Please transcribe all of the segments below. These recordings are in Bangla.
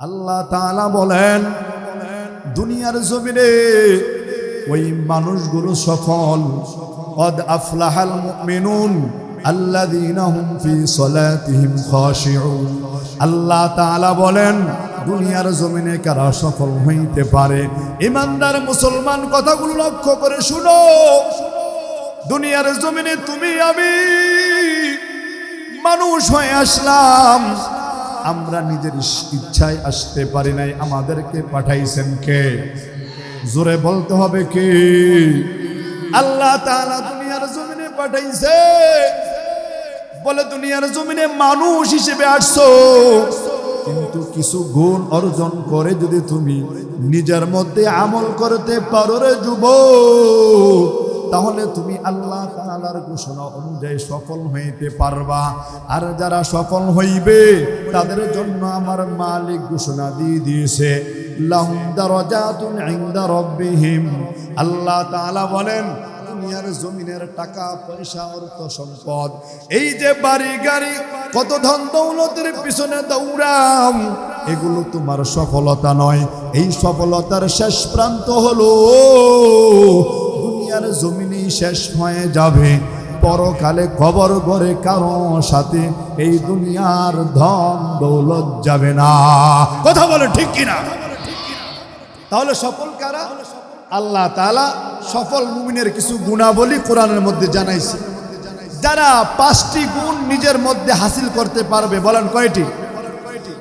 আল্লাহ তাআলা বলেন দুনিয়ার জমিনে ওই মানুষগুলো সফল, কদ আফলাহাল মুমিনুন আল্লাযীনা হুম ফি সালাতিহিম খাশিউন। আল্লাহ তাআলা বলেন দুনিয়ার জমিনে কারা সফল হইতে পারে? ইমানদার মুসলমান কথাগুলো লক্ষ্য করে শুনো। দুনিয়ার জমিনে তুমি আমি মানুষ হয়ে আসলাম, আমরা নিজের ইচ্ছায় আসতে পারি নাই, আমাদেরকে পাঠাইছেন কে? জোরে বলতে হবে কি? আল্লাহ তাআলা দুনিয়ার জমিনে পাঠাইছে। বলে দুনিয়ার জমিনে মানুষ হিসেবে আসছো, কিন্তু কিছু গুণ অর্জন করে যদি তুমি নিজের মধ্যে আমল করতে পারো রে যুবক, তাহলে তুমি আল্লাহ তাআলার ঘোষণা অনুযায়ী সফল হইতে পারবা। আর যারা সফল হইবে তাদের জন্য আমার মালিক ঘোষণা দিয়ে দিয়েছে, লাহুম দারাজাতুন ইনদা রাব্বিহিম। আল্লাহ তাআলা বলেন দুনিয়ার জমিনের টাকা পয়সা অর্থ সম্পদ, এই যে বাড়ি গাড়ি কত ধন দৌলতের পিছনে দৌড়াও, এগুলো তোমার সফলতা নয়। এই সফলতার শেষ প্রান্ত হলো দুনিয়ার জমিনেই শেষ হয়ে যাবে। পরকালে কবর ঘরে কারো সাথে এই দুনিয়ার ধন দৌলত যাবে না। কথা বলে ঠিক কিনা? তাহলে সফল কারা? আল্লাহ তাআলা সফল মুমিনের কিছু গুণাবলী কোরআনের মধ্যে জানাইছে। যারা 5টি গুণ নিজের মধ্যে হাসিল করতে পারবে, বলেন কয়টি?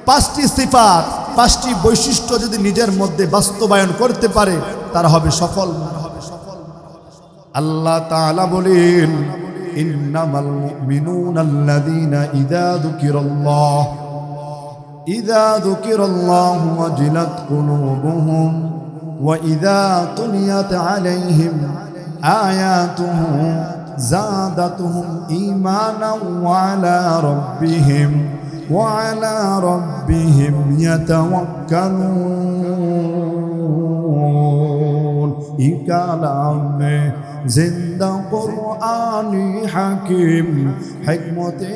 5টি সিফাত, 5টি বৈশিষ্ট্য যদি নিজের মধ্যে বাস্তবায়ন করতে পারে তারা হবে সফল। আল্লাহ তাআলা বলেন ইন্নামাল মুমিনুনাল্লাযীনা ইযা যুকিরাল্লাহু ওয়াজিলাত কুলুবুহুম وَإِذَا تُلِيَتْ عَلَيْهِمْ آيَاتُهُ زَادَتْهُمْ إِيمَانًا وَعَلَى رَبِّهِمْ يَتَوَكَّلُونَ। এই কালামে জিন্দা কুরআনি হাকিম হিকমতে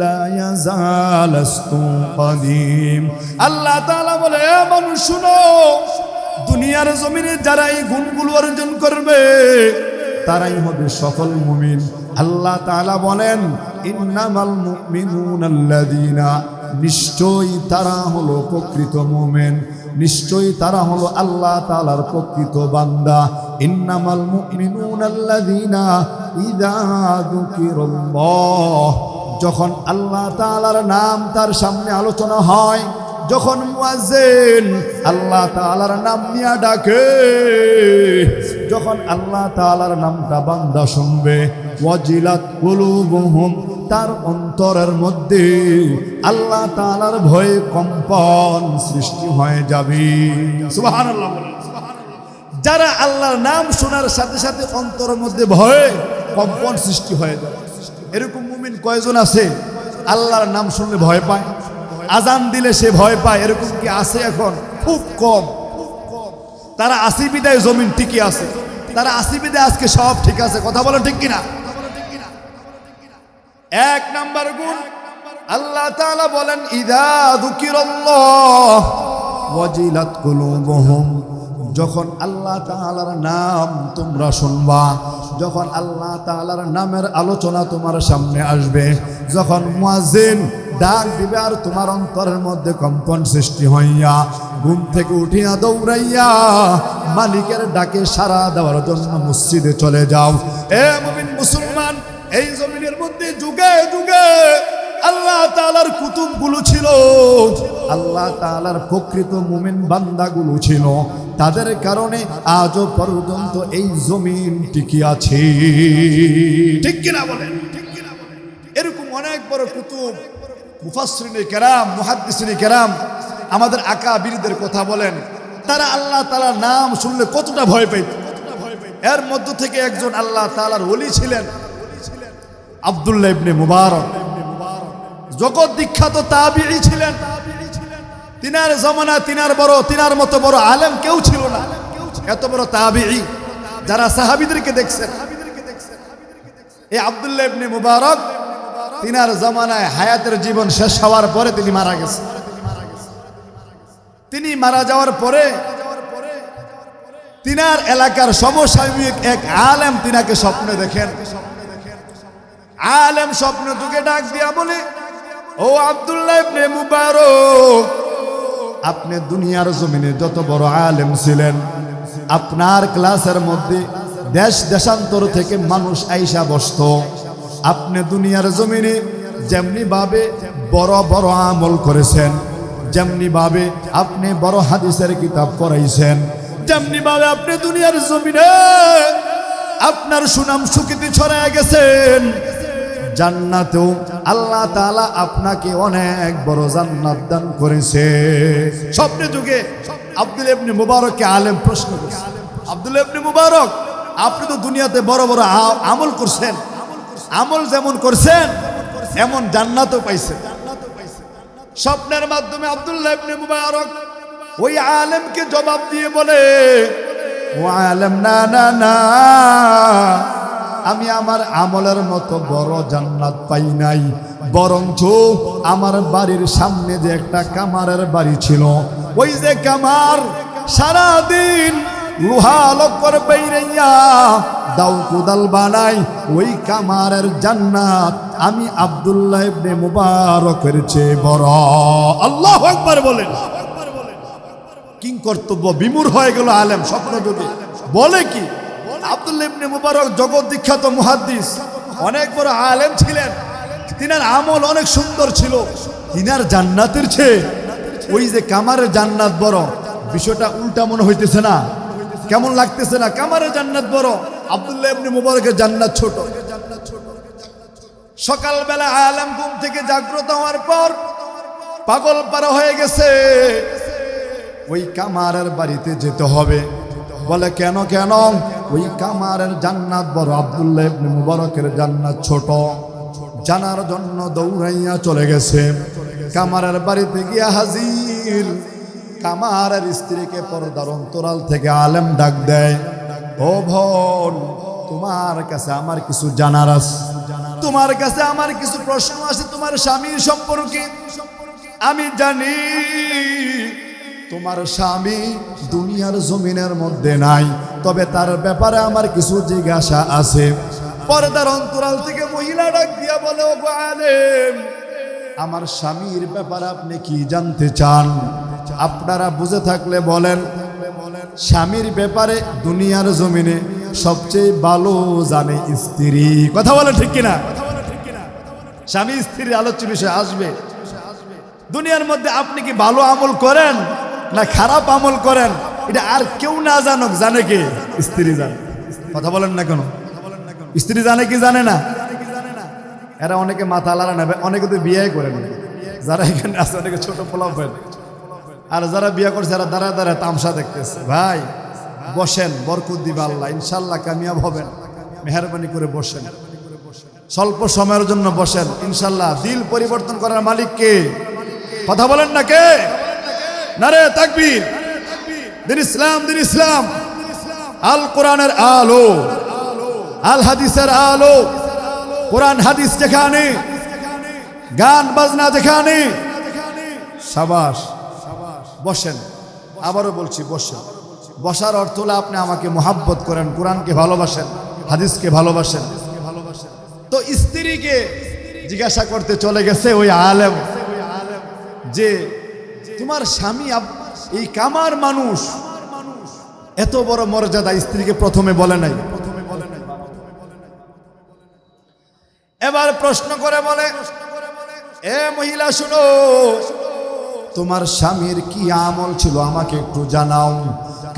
লা ইয়াজালাস্তু কদিম। আল্লাহ তাআলা বলে মানুষ শুনো, দুনিয়ার জমিনে যারা এই গুণগুলো অর্জন করবে তারাই হবে সফল মুমিন। আল্লাহ তাআলা বলেন ইন্নামাল মুমিনুনাল্লাযীনা, নিশ্চয়ই তারা হলো প্রকৃত মুমিন, নিশ্চয়ই তারা হলো আল্লাহ তাআলার প্রকৃত বান্দা। ইন্নামাল মুমিনুনাল্লাযীনা ইযা যুকিরাল্লাহ, যখন আল্লাহ তাআলার নাম তার সামনে আলোচনা হয়, যখন মুয়াজ্জিন আল্লাহ তাআলার নাম নিয়ে ডাকে, যখন আল্লাহ তাআলার নামটা বান্দা শুনবে, ওয়াজিলাত কুলুবুহুম, তার অন্তরের মধ্যে আল্লাহ তাআলার ভয়ে কম্পন সৃষ্টি হয়ে যাবে। সুবহানাল্লাহ। যারা আল্লাহর নাম শোনার সাথে সাথে অন্তরের মধ্যে ভয়ে কম্পন সৃষ্টি হয়ে যাবে, এরকম মুমিন কয়জন আছে আল্লাহর নাম শুনলে ভয় পায়? আজান দিলে সে ভয় পায়, এরকম কি আছে? এখন খুব কম। তারা 80 বিদায় জমিন টিকে আছে, তারা 80 বিদায় আজকে সব ঠিক আছে। কথা বলেন ঠিক কিনা? 1 নাম্বার গুণ আল্লাহ তাআলা বলেন ইযা যুকিরাল্লাহ ওয়াজিলাত কুলুবুহুম, যখন আল্লাহ তাআলার নাম তোমরা শুনবা, যখন আল্লাহ তাআলার নামের আলোচনা তোমার সামনে আসবে, যখন মুয়াজ্জিন ডাক দিবে আর তোমার অন্তরের মধ্যে কম্পন সৃষ্টি হইয়া ঘুম থেকে উঠিয়া দৌড়াইয়া মালিকের ডাকে সাড়া দেওয়ার জন্য মসজিদে চলে যাও। এ মুমিন মুসলমান, এই জমিনের মধ্যে যুগে যুগে আল্লাহ তাআলার কুতুবগুলো ছিল, আল্লাহ তাআলার প্রকৃত মুমিন বান্দাগুলো ছিল, তাদের কারণে আজও পর্যন্ত এই জমিন টিকে আছে। ঠিক কিনা বলেন? এরকম অনেক বড় কুতুব মুফাসসিরিনে কেরাম, মুহাদ্দিসিনে কেরাম আমাদের আকাবিরদের কথা বলেন, তারা আল্লাহ তাআলার নাম শুনলে কতটা ভয় পেত। এর মধ্য থেকে একজন আল্লাহ তাআলার ওলি ছিলেন আব্দুল্লাহ ইবনে মুবারক, জগৎ বিখ্যাত তাবিঈ ছিলেন। তিনার জামানায় তিনার মতো বড় আলেম কেউ ছিল না, এত বড় তাবিঈ। যারা সাহাবীদেরকে দেখছেন, এই আব্দুল্লাহ ইবনে মুবারক তিনার জামানায় হায়াতের জীবন শেষ হওয়ার পরে তিনি মারা গেছেন। তিনি মারা যাওয়ার পরে তিনার এলাকার সমসাময়িক এক আলেম তিনাকে স্বপ্নে দেখেন। আলেম স্বপ্ন যুগে ডাক দিয়া বলে, ও আব্দুল্লাহ ইবনে মুবারক, আপনি দুনিয়ার জমিনে যত বড় আলেম ছিলেন, আপনার ক্লাসের মধ্যে দেশ দেশান্তর থেকে মানুষ আইসা বসত। আপনি দুনিয়ার জমিনে যেমনি ভাবে বড় বড় আমল করেছেন, যেমনি ভাবে আপনি বড় হাদিসের কিতাব পড়াইছেন, যেমনি ভাবে আপনি দুনিয়ার জমিনে আপনার সুনাম সুখ্যাতি ছড়ায় গেছেন, জান্নাতেও আল্লাহ তাআলা আপনাকে অনেক বড় জান্নাত দান করেছে। স্বপ্নে যুগে আব্দুল্লাহ ইবনে মুবারককে আলেম প্রশ্ন করেছে, আব্দুল্লাহ ইবনে মুবারক, আপনি তো দুনিয়াতে বড় বড় আমল করছেন, আমল যেমন করছেন এমন জান্নাতও পাইছেন। স্বপ্নের মাধ্যমে আব্দুল্লাহ ইবনে মুবারক ওই আলেমকে জবাব দিয়ে বলে, ও আলেম, না না না, আমি আমার আমলের মতো বড় জান্নাত পাই নাই, বরঞ্চ আমার বাড়ির সামনে যে একটা কামারের বাড়ি ছিল, ওই যে কামার সারাদিন লোহা লক্কর বাইরাইয়া দাও কোদাল বানাই, ওই কামারের জান্নাত আমি আব্দুল্লাহ ইবনে মুবারকের চেয়ে বড়। আল্লাহু আকবার বলেন। কিং কর্তব্য বিমূঢ় হয়ে গেল আলেম স্বপ্ন যুগে। বলে কি, আব্দুল্লাহ ইবনে মুবারক জগৎ বিখ্যাত মুহাদ্দিস, অনেক বড় আলেম ছিলেন, তিনার আমল অনেক সুন্দর ছিল, তিনার জান্নাতের চেয়ে ওই যে কামারের জান্নাত বড়। বিষয়টা উল্টা মনে হইতেছে না? কেমন লাগতেছে না? কামারের জান্নাত বড়, আব্দুল্লাহ ইবনে মুবারকের জান্নাত ছোট। সকালবেলা আলেম ঘুম থেকে জাগ্রত হওয়ার পর পাগল পারা হয়ে গেছে, ওই কামারের বাড়িতে যেতে হবে। বলে কেন কেন? ওই কামারের জান্নাত বড়, আব্দুল্লাহ ইবনে মুবারকের জান্নাত ছোট। জানার জন্য দৌড়াইয়া চলে গেছে। কামারের বাড়িতে গিয়া হাজির। কামারের স্ত্রীকে পর্দার অন্তরাল থেকে আলেম ডাক দেয়, ও বোন, তোমার কাছে আমার কিছু জানার আছে, তোমার কাছে আমার কিছু প্রশ্ন আছে তোমার স্বামীর সম্পর্কে। আমি জানি তোমার স্বামী দুনিয়ার জমিনের মধ্যে নাই, তবে তার ব্যাপারে আমার কিছু জিজ্ঞাসা আছে। পর্দার অন্তরাল থেকে মহিলা ডাক দিয়া বলে, ও আলেম, আমার স্বামীর ব্যাপারে আপনি কি জানতে চান? আপনারা বুঝে থাকলে বলেন। স্বামীর ব্যাপারে দুনিয়ার জমিনে সবচেয়ে ভালো জানে স্ত্রী। কথা বলে ঠিক কিনা? স্বামী স্ত্রীর আলোচ্য বিষয় আসবে। দুনিয়ার মধ্যে আপনি কি ভালো আমল করেন না খারাপ আমল করেন, এটা আর কেউ না জানুক, জানে কে? স্ত্রী জানে। কথা বলেন না কেন? স্ত্রী জানে কি জানে না? এরা অনেকে মাথা লাড়া নেবে, অনেকে তো বিয়ে করেন, যারা এখানে আছে অনেকে ছোট পোলাপ হয়, আর যারা বিয়ে করছে এরা দাঁড়ায় দাঁড়ায় তামসা দেখতেছে। ভাই বসেন, বরকত দিবা আল্লাহ, ইনশাল্লাহ কামিয়াব হবেন, মেহরবানি করে বসেন, স্বল্প সময়ের জন্য বসেন, ইনশাল্লাহ। দিল পরিবর্তন করার মালিক কে? কথা বলেন না কে? নারে তাকবীর। দিন ইসলাম, দিন ইসলাম, আল কোরআনের আলো, আল হাদিসের আলো। কোরআন হাদিস যেখানে, গান বাজনা যেখানে, সাবাস। বসেন, আবারও বলছি বসেন। বসার অর্থ হলো আপনি আমাকে মোহাব্বত করেন, কোরআনকে ভালোবাসেন, হাদিসকে ভালোবাসেন। তো স্ত্রীকে জিজ্ঞাসা করতে চলে গেছে ওই আলেম যে তোমার স্বামী এই কামার মানুষ, এত বড় মর্যাদা, স্ত্রীকে প্রথমে বলে নাই। এবার প্রশ্ন করে বলে, এ মহিলা শুনো, তোমার স্বামীর কি আমল ছিল আমাকে একটু জানাও,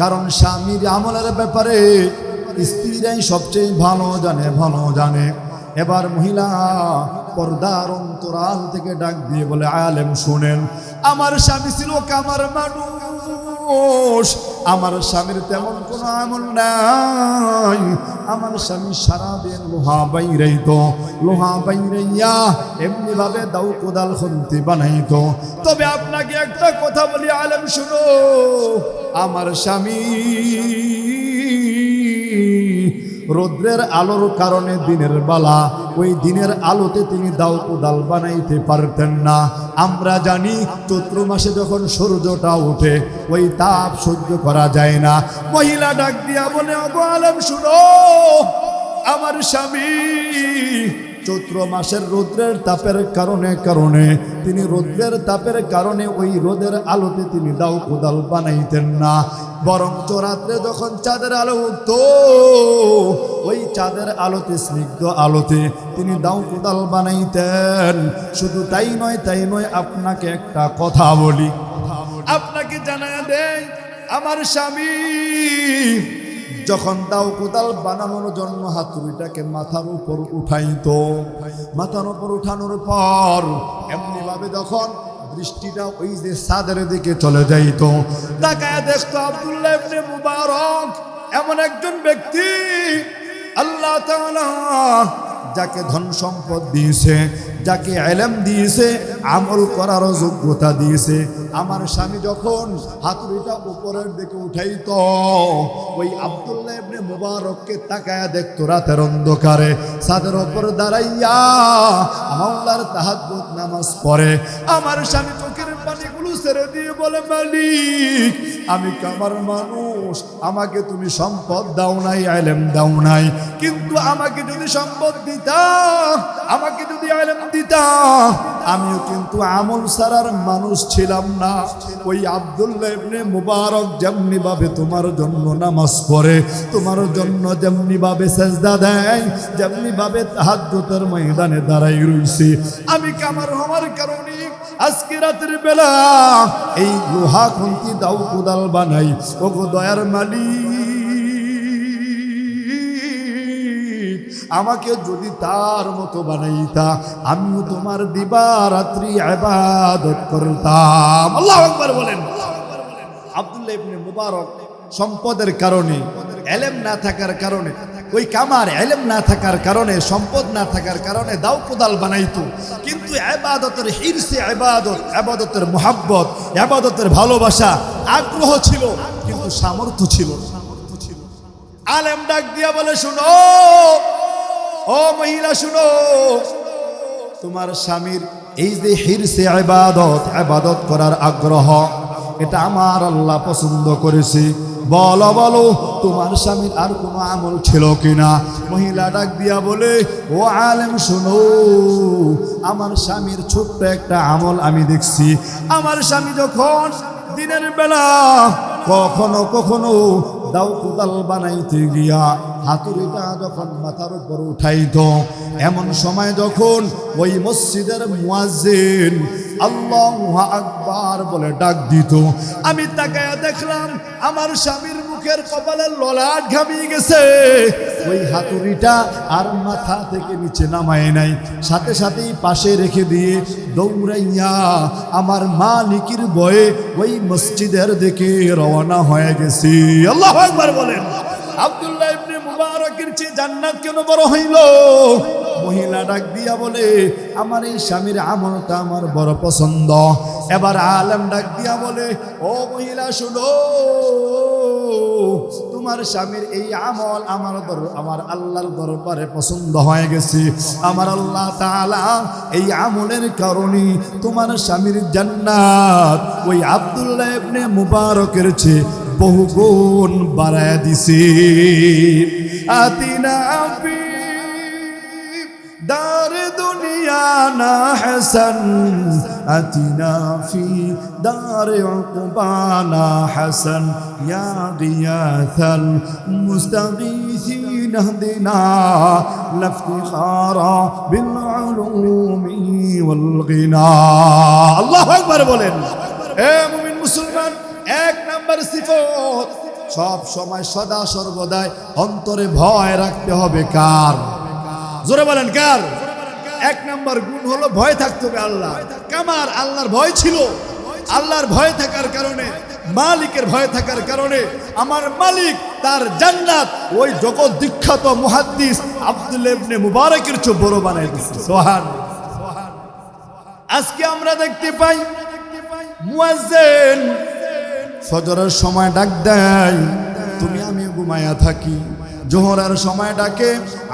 কারণ স্বামীর আমলের ব্যাপারে স্ত্রীরাই সবচেয়ে ভালো জানে, ভালো জানে। এবার মহিলা পর্দার অন্তরাল থেকে ডাক দিয়ে বলে, আলেম শুনেন, আমার স্বামী ছিল কামার মানুষ, আমার স্বামীর তেমন কোনো আমল নাই। আমার স্বামী সারাদিন লোহা বাইরাইতো, লোহা বাইরাইয়া এমনি ভাবে দাও কোদাল খুন্তি বানাইতো। তবে আপনাকে একটা কথা বলি আলেম শুনো, আমার স্বামী রৌদ্রের আলোর কারণে দিনের বেলা ওই দিনের আলোতে তিনি দাও কোদাল বানাইতে পারতেন না। আমরা জানি চৈত্র মাসে যখন সূর্যটা ওঠে ওই তাপ সহ্য করা যায় না। মহিলা ডাক দিয়া বলে, ওগো আলেম শুনো, আমার স্বামী চৈত্র মাসের রৌদ্রের তাপের কারণে তিনি রৌদ্রের তাপের কারণে ওই রোদের আলোতে তিনি দাও কোদাল বানাইতেন না, বরং রাত্রে যখন চাঁদের আলো উঠত ওই চাঁদের আলোতে স্নিগ্ধ আলোতে তিনি দাও কোদাল বানাইতেন। শুধু তাই নয় আপনাকে একটা কথা বলি, আপনাকে জানায়া দেয়, আমার স্বামী যখন দাও কোদাল বানানোর জন্য হাতুড়িটাকে মাথার উপর উঠাইতো, মাথার উপর উঠানোর পর এমনি ভাবে যখন দৃষ্টিটা ওই যে ছাদের দিকে চলে যাইতো, তাকায় দেখতো আব্দুল্লাহ ইবনে মুবারক এমন একজন ব্যক্তি, আল্লাহ তাআলা যাকে ধন সম্পদ দিয়েছে, যাকে ইলম দিয়েছে, আমল করার যোগ্যতা দিয়েছে। আমার স্বামী যখন হাতুড়িটা উপরের দিকে উঠাইতো ওই আব্দুল্লাহ ইবনে মুবারককে তাকায়া দেখতো রাতের অন্ধকারে ছাদের উপর দাঁড়াইয়া মাওলার তাহাজ্জুদ নামাজ পড়ে। আমার স্বামী চোখের পানিগুলো ছেড়ে দিয়ে বলে, মালিক আমি কামার মানুষ, আমাকে তুমি সম্পদ দাও নাই, ইলম দাও নাই, কিন্তু আমাকে যদি সম্পদ দিতা, আমাকে যদি ইলম দিতা, আমিও কিন্তু আমল ছাড়ার মানুষ ছিলাম না। ওই আব্দুল্লাহ ইবনে মুবারক যেমনি ভাবে তোমার জন্য নামাজ পড়ে, তোমার জন্য যেমনি ভাবে সেজদা দেয়, যেমনি ভাবে তাহাজ্জুদের ময়দানে দাঁড়াই রইছে, আমি কামার হওয়ার কারণে আজকে রাতের বেলা এই লোহা খুন্তি দাও কোদাল বানাই। ওগো দয়ার মালিক, আমাকে যদি তার মতো বানাইতা, আমিও তোমার দিবা রাত্রি ইবাদত করতাম। আল্লাহু আকবার বলেন। আব্দুল্লাহ ইবনে মুবারক সম্পদের কারণে, ইলম না থাকার কারণে, ওই কামার ইলম না থাকার কারণে, সম্পদ না থাকার কারণে দাও কোদাল বানাইতো, কিন্তু ইবাদতের হিরসে ইবাদতের মুহাব্বত, ইবাদতের ভালোবাসা, আগ্রহ ছিল, কিন্তু সামর্থ্য ছিল। আলেম ডাক দিয়া বলে, শুনো ও মহিলা, শুনো, তোমার স্বামীর এই যে হিরসে ইবাদত করার আগ্রহ, এটা আমার আল্লাহ পছন্দ করেছে। বলো বলো তোমার স্বামীর আর কোনো আমল ছিল কিনা? মহিলা ডাক দিয়া বলে, ও আলেম শুনো, আমার স্বামীর ছোট্ট একটা আমল আমি দেখছি। আমার স্বামী যখন দিনের বেলা কখনো কখনো দাও কোদাল বানাইতে গিয়া হাতুড়িটা যখন মাথার উপর উঠাইতো, এমন সময় যখন ওই মসজিদের মুয়াজ্জিন আল্লাহু আকবার বলে ডাক দিত, আমি তাকায়া দেখলাম আমার স্বামীর মুখের কপালে ললাট ঘামিয়ে গেছে। ওই হাতুড়িটা আর মাথা থেকে নিচে নামায় নাই, সাথে সাথেই পাশে রেখে দিয়ে দৌড়াইয়া আমার মালিকের ভয়ে ওই মসজিদের দিকে রওনা হয়ে গেছি। আল্লাহু আকবার বলেন। আব্দুল্লাহ ইবনে মুবারকের চেয়ে জান্নাত কেন বড় হইল? মহিলা ডাক দিয়া বলে, আমার এই স্বামীর আমলটা আমার বড় পছন্দ। এবার আলেম ডাক দিয়া বলে, ও মহিলা শুনো, তোমার স্বামীর এই আমল আমার আল্লাহর দরবারে পছন্দ হয়ে গেছে। আমার আল্লাহ তাআলা এই আমলের কারণে তোমার স্বামীর জান্নাত ওই আব্দুল্লাহ ইবনে মুবারকের চেয়ে বহু গুণ বাড়ায় দিছে। আতিনা ফি দার দুনিয়া না হাসান, আতিনা ফি দার উকবানা হাসান, ইয়া গিয়াসাল মুস্তাগীসিন ইহদিনা লাফতিখারা বিল উলুমি ওয়াল গিনা। আল্লাহু আকবার বলেন। এ মুমিন মুসলমান, এক নাম্বার সিফত, সব সময় সদা সর্বদাই অন্তরে ভয় রাখতে হবে। কার? জোরে বলেন কার? এক নাম্বার গুণ হলো ভয় থাকতে হবে আল্লাহ। কামার আল্লাহর ভয় ছিল, আল্লাহর ভয় থাকার কারণে, মালিকের ভয় থাকার কারণে আমার মালিক তার জান্নাত ওই জগৎ বিখ্যাত মুহাদ্দিস আব্দুল্লাহ ইবনে মুবারকের চেয়ে বড় বানাই দিয়েছে। সুবহানাল্লাহ। আজকে আমরা দেখতে পাই মুয়াজ্জিন ফজরের সময় ডাক দেয়, তুমি আমি ঘুমায়া থাকি, জোহরের সময় ডাকে,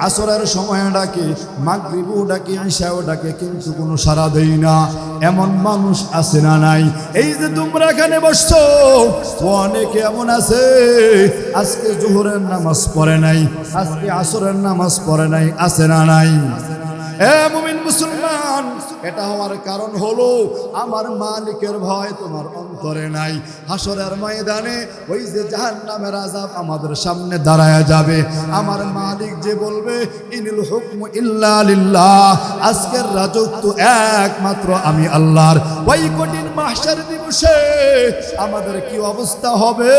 আসরের সময় ডাকে, মাগরিবও ডাকে, ইশাও ডাকে, কিন্তু কোনো সাড়া দেই না। এমন মানুষ আছে না নাই? এই যে তোমরা এখানে বসছো, অনেকে এমন আছে আজকে জোহরের নামাজ পড়ে নাই, আজকে আসরের নামাজ পড়ে নাই, আছে না নাই? এ মুমিন মুসলমান, এটা হওয়ার কারণ হলো আমার মালিকের ভয় তোমার অন্তরে নাই। হাসরের ময়দানে ওই যে জাহান্নামের আযাব আমাদের সামনে দাঁড়ায়া যাবে, আমার মালিক যে বলবে ইনিল হুকমু ইল্লা লিল্লাহ, আজকের রাজত্ব একমাত্র আমি আল্লাহর। ওই কঠিন মাহশার দিবসে আমাদের কি অবস্থা হবে,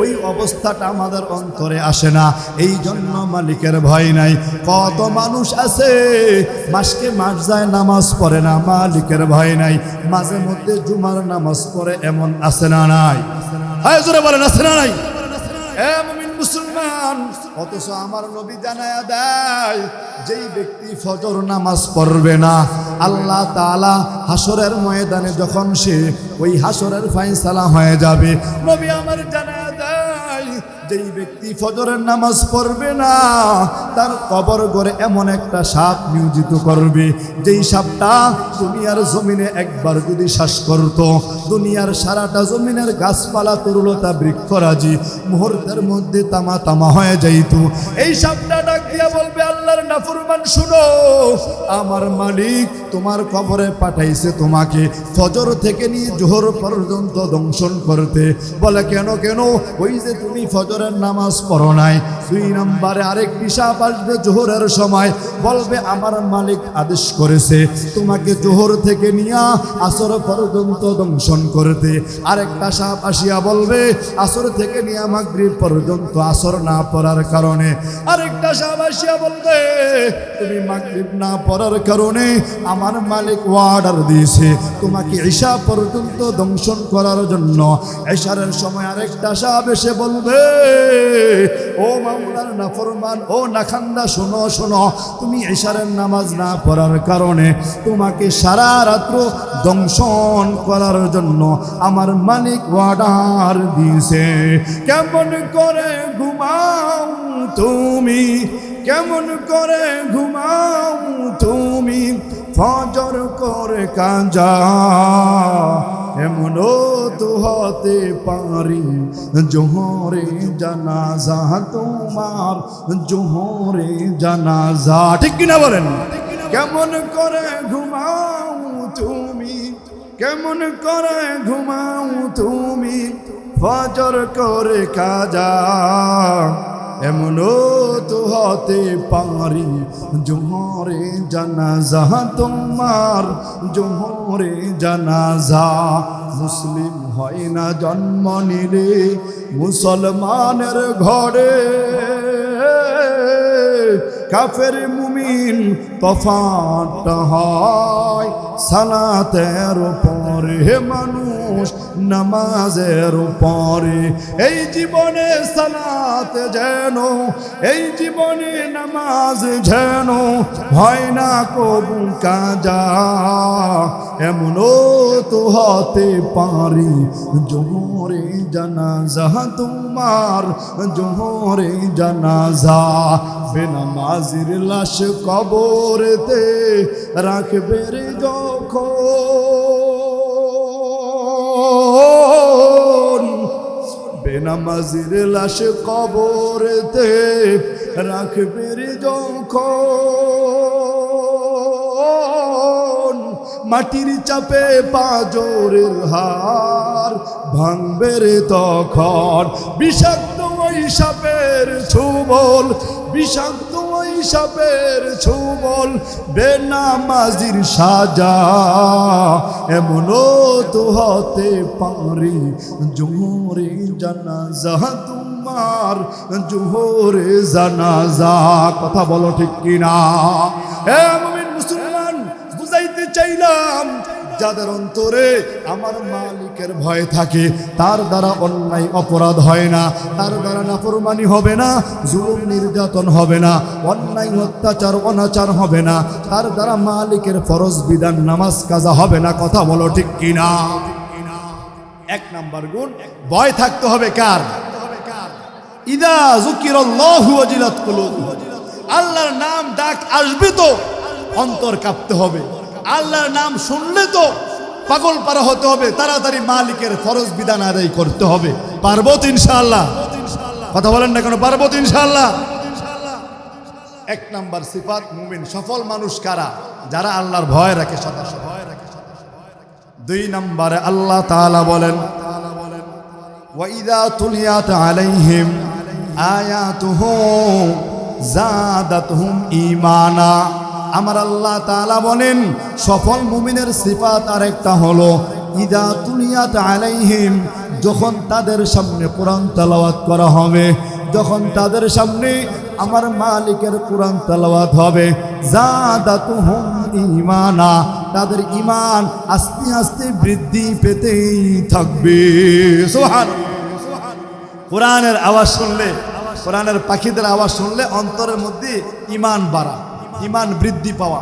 ওই অবস্থাটা আমাদের অন্তরে আসে না। এই জন্য মালিকের ভয় নাই। কত মানুষ আছে মাসকে মাস যায় নামাজ পড়ে না, মালিকের ভয় নাই। মাঝে মধ্যে জুমার নামাজ পড়ে, এমন আছে না নাই? হ্যাঁ জোরে বলেন, আছে না নাই? এ মুমিন মুসলমান, অথচ আমার নবী জানায়া দেয় যেই ব্যক্তি ফজর নামাজ পড়বে না, আল্লাহ তাআলা হাসরের ময়দানে যখন সে ওই হাসরের ফায়সালা হয়ে যাবে, নবী আমার জানায়া দেয় যেই ব্যক্তি ফজরের নামাজ পড়বে না, তার কবর ঘরে এমন একটা সাপ নিয়োজিত করবে, যেই সাপটা দুনিয়ার জমিনে একবার যদি শ্বাস করত, দুনিয়ার সারাটা জমিনের গাছপালা তরুলতা বৃক্ষরাজি মুহূর্তের মধ্যে তামা তামা হয়ে যাইত। এই সাপটা ডাক দিয়া বলবে, আল্লাহর নাফরমান শুনো, আমার মালিক তোমার কবরে পাঠাইছে তোমাকে ফজর থেকে নিয়ে জোহর পর্যন্ত দংশন করতে। বলে কেন কেন? ওই যে তুমি ফজরের নামাজ পড়ো নাই। 2 নম্বরে আরেকটি সাপ আসবে জোহরের সময়, বলবে আমার মালিক আদেশ করেছে তোমাকে জোহর থেকে নিয়ে আসর পর্যন্ত দংশন করতে। আরেকটা সাপ আসিয়া বলবে আসর থেকে নিয়ে মাগরিব পর্যন্ত আসর না পড়ার কারণে। আরেকটা সাপ আসিয়া বলবে তুমি মাগরিব না পড়ার কারণে আমার মালিক অর্ডার দিয়েছে তোমাকে ঈশা পর্যন্ত দংশন করার জন্য। ঈশারের সময় আরেকটা সাপ এসে বলবে, ও মাওলার নাফরমান, ও নাখান্দা, শোনো শোনো, তুমি ঈশারের নামাজ না পড়ার কারণে তোমাকে সারা রাত্র দংশন করার জন্য আমার মালিক অর্ডার দিয়েছে। কেমন করে ঘুমাও তুমি, কেমন করে ঘুমাও তুমি, ফজর করে কাজা, এমনও তো হতে পারি জোহরে জানাজা তোমার, জোহরে জানাজা। ঠিক কিনা বলেন? কেমন করে ঘুমাও তুমি, কেমন করে ঘুমাও তুমি, ফজর করে কাজা, এমনও তো হতে পারি জোহরে জানাজা তোমার, জোহরে জানাজা। মুসলিম হয় না জন্ম নিলে মুসলমানের ঘরে, কাফের মুমিন তফাৎ হয় সালাতের পরে, মানুষ নামাজের পরে। এই জীবনে সালাত যেন, এই জীবনে নামাজ যেন হয় না কবু কাজা, এমনও তো হতে পারি জোহরে জানাজা তোমার, জোহরে জানাজা। বেনামাজির লাশ কবরেতে রাখবে রে যখন, বেনামাজির লাশ কবরেতে রাখবে রে যখন, মাটির চাপে পাঁজরের হাড় ভাঙবে রে তখন। বিষাক্ত ওই সাপের ছোবল, বিষাক্ত ওই সাপের ছোবল, বেনামাজির সাজা, এমনও তো হতে পারি জোহরে জানাজা তোমার, জোহরে জানাজা। কথা বলো ঠিক কিনা? হে মুমিন মুসলমান, বুঝাইতে চাইলাম যাদের অন্তরে আমার মালিকের ভয় থাকে, তার দ্বারা অন্যায় অপরাধ হয় না, তার দ্বারা নাফরমানি হবে না, জুলুম নির্যাতন হবে না, অন্যায় অত্যাচার অনাচার হবে না, তার দ্বারা মালিকের ফরজ বিধান নামাজ কাজা হবে না। কথা বলো ঠিক কিনা? 1 নাম্বার গুণ, ভয় থাকতে হবে কার? ইদা যুকিরাল্লাহু ওয়াজিলাত কুলুবুহুম, আল্লাহর নাম ডাক আসবে তো অন্তর কাঁপতে হবে। আল্লাহর নাম শুনলে তো পাগল পারা হতে হবে, তাড়াতাড়ি মালিকের ফরজ বিধান আদায় করতে হবে। পারবো তো ইনশাআল্লাহ? কথা বলেন না কেন? পারবো তো ইনশাআল্লাহ? এক নাম্বার সিফাত মুমিন সফল মানুষ কারা? যারা আল্লাহর ভয় রাখে সদা সদা। দুই নম্বরে আল্লাহ তাআলা বলেন ওয়া ইযা তুলিয়াত আলাইহিম আয়াতুহু যাদাতহুম ঈমানা। আমার আল্লাহ তাআলা বলেন সফল মুমিনের সিফাত আরেকটা হলো ইযা তুলিয়াত আলাইহিম, যখন তাদের সামনে কোরআন তেলাওয়াত করা হবে, যখন তাদের সামনে আমার মালিকের কোরআন তেলাওয়াত হবে, যাদাতুহুম ঈমানা, তাদের ঈমান আস্তে আস্তে বৃদ্ধি পেতেই থাকবে। সুবহানাল্লাহ। কোরআনের আওয়াজ শুনলে, কোরআনের পাখিদের আওয়াজ শুনলে অন্তরের মধ্যে ঈমান বাড়া, ঈমান বৃদ্ধি পাওয়া।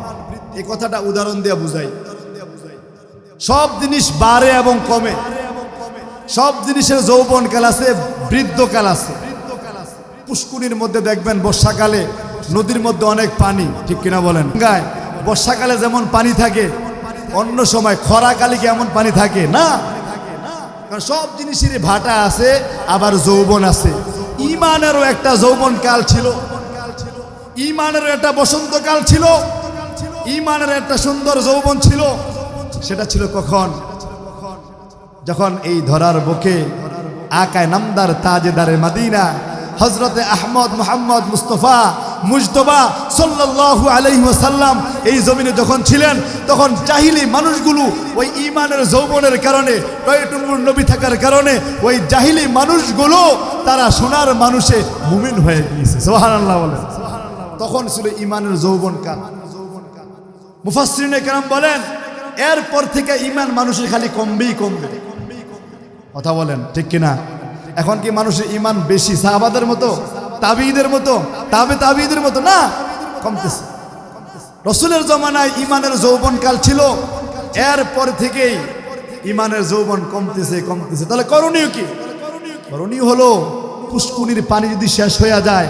এই কথাটা উদাহরণ দিয়ে বুঝাই। সব জিনিস বাড়ে এবং কমে, সব জিনিসের যৌবনকাল আছে, বৃদ্ধকাল আছে। পুষ্কুনির মধ্যে দেখবেন বর্ষাকালে নদীর মধ্যে অনেক পানি, ঠিক কিনা বলেন? গায় বর্ষাকালে যেমন পানি থাকে, অন্য সময় খরাকালে কি এমন পানি থাকে না? কারণ সব জিনিসেরই ভাটা আছে, আবার যৌবন আছে। ঈমানেরও একটা যৌবনকাল ছিল, ঈমানেরও একটা বসন্তকাল ছিল, ঈমানের একটা সুন্দর যৌবন ছিল। সেটা ছিল কখন? যখন এই ধরার বুকে আকায় নামদার তাজেদারে মদিনা হযরতে আহমদ মুহাম্মদ মুস্তাফা মুজতবা সাল্লাল্লাহু আলাইহি ওয়াসাল্লাম এই জমিনে যখন ছিলেন, তখন জাহিলি মানুষগুলো ওই ঈমানের যৌবনের কারণে, টয়টুম্বুর নবী থাকার কারণে ওই জাহিলি মানুষগুলো তারা সোনার মানুষে মুমিন হয়ে গিয়েছে। সুবহানাল্লাহ বলেন। তখন ছিল ঈমানের যৌবনকাল। মুফাসসিরিনে কেরাম বলেন এরপর থেকে ঈমান মানুষের খালি কমবেই কমবে। কথা বলেন ঠিক কিনা? এখন কি মানুষের ঈমান বেশি সাহাবাদের মতো, তাবিঈদের মতো, তাবিঈদের মতো? না, কমতেছে। রাসূলের জামানায় ঈমানের যৌবনকাল ছিল, এরপর থেকেই ঈমানের যৌবন কমতেছে কমতেছে। তাহলে করণীয় কি? করণীয় হলো পুষ্কুনির পানি যদি শেষ হয়ে যায়,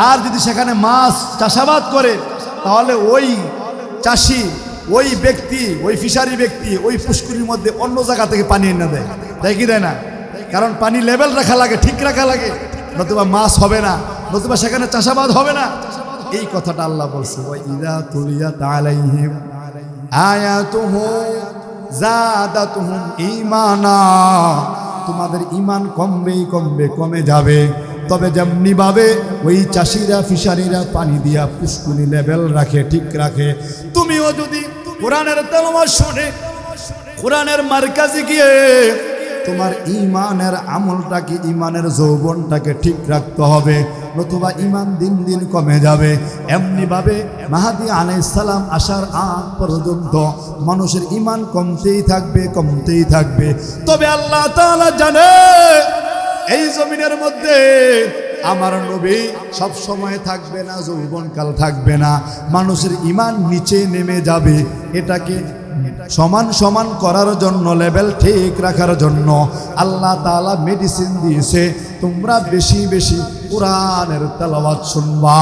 আর যদি সেখানে মাছ চাষাবাদ করে, তাহলে ওই চাষি, ওই ব্যক্তি, ওই ফিশারি ব্যক্তি ওই পুষ্কুনির মধ্যে অন্য জায়গা থেকে পানি এনে দেয়। দেয় কি দেয় না? কারণ পানি লেভেল রাখা লাগে, ঠিক রাখা লাগে, নতুবা মাছ হবে না, নতুবা সেখানে চাষাবাদ হবে না। এই কথাটা আল্লাহ বলছে ওয়া ইযা তুলিয়াত আলাইহিম আয়াতুহু যাদাতুহুম ঈমানা। তোমাদের ঈমান কমবেই কমবে, কমে যাবে। তবে যেমনি ভাবে ওই চাষিরা ফিশারিরা পানি দিয়া পুষ্কুনি লেভেল রাখে, ঠিক রাখে, তুমিও যদি কোরআনের তেলাওয়াত শুনে কোরআনের মারকাজে গিয়ে তোমার ঈমানের আমলটাকে, ঈমানের যৌবনটাকে ঠিক রাখতে হবে, নতুবা ঈমান দিন দিন কমে যাবে। এমনিভাবে মাহদী আলাইহিস সালাম আসার আগ পর্যন্ত মানুষের ঈমান কমতেই থাকবে, কমতেই থাকবে। তবে আল্লাহ তাআলা জানে এই জমিনের মধ্যে আমার নবী সব সময় থাকবে না, যৌবনকাল থাকবে না, মানুষের ঈমান নিচে নেমে যাবে। এটাকে সমান সমান করার জন্য, লেভেল ঠিক রাখার জন্য আল্লাহ তাআলা মেডিসিন দিয়েছে। তোমরা বেশি বেশি কোরআনের তেলাওয়াত শুনবা।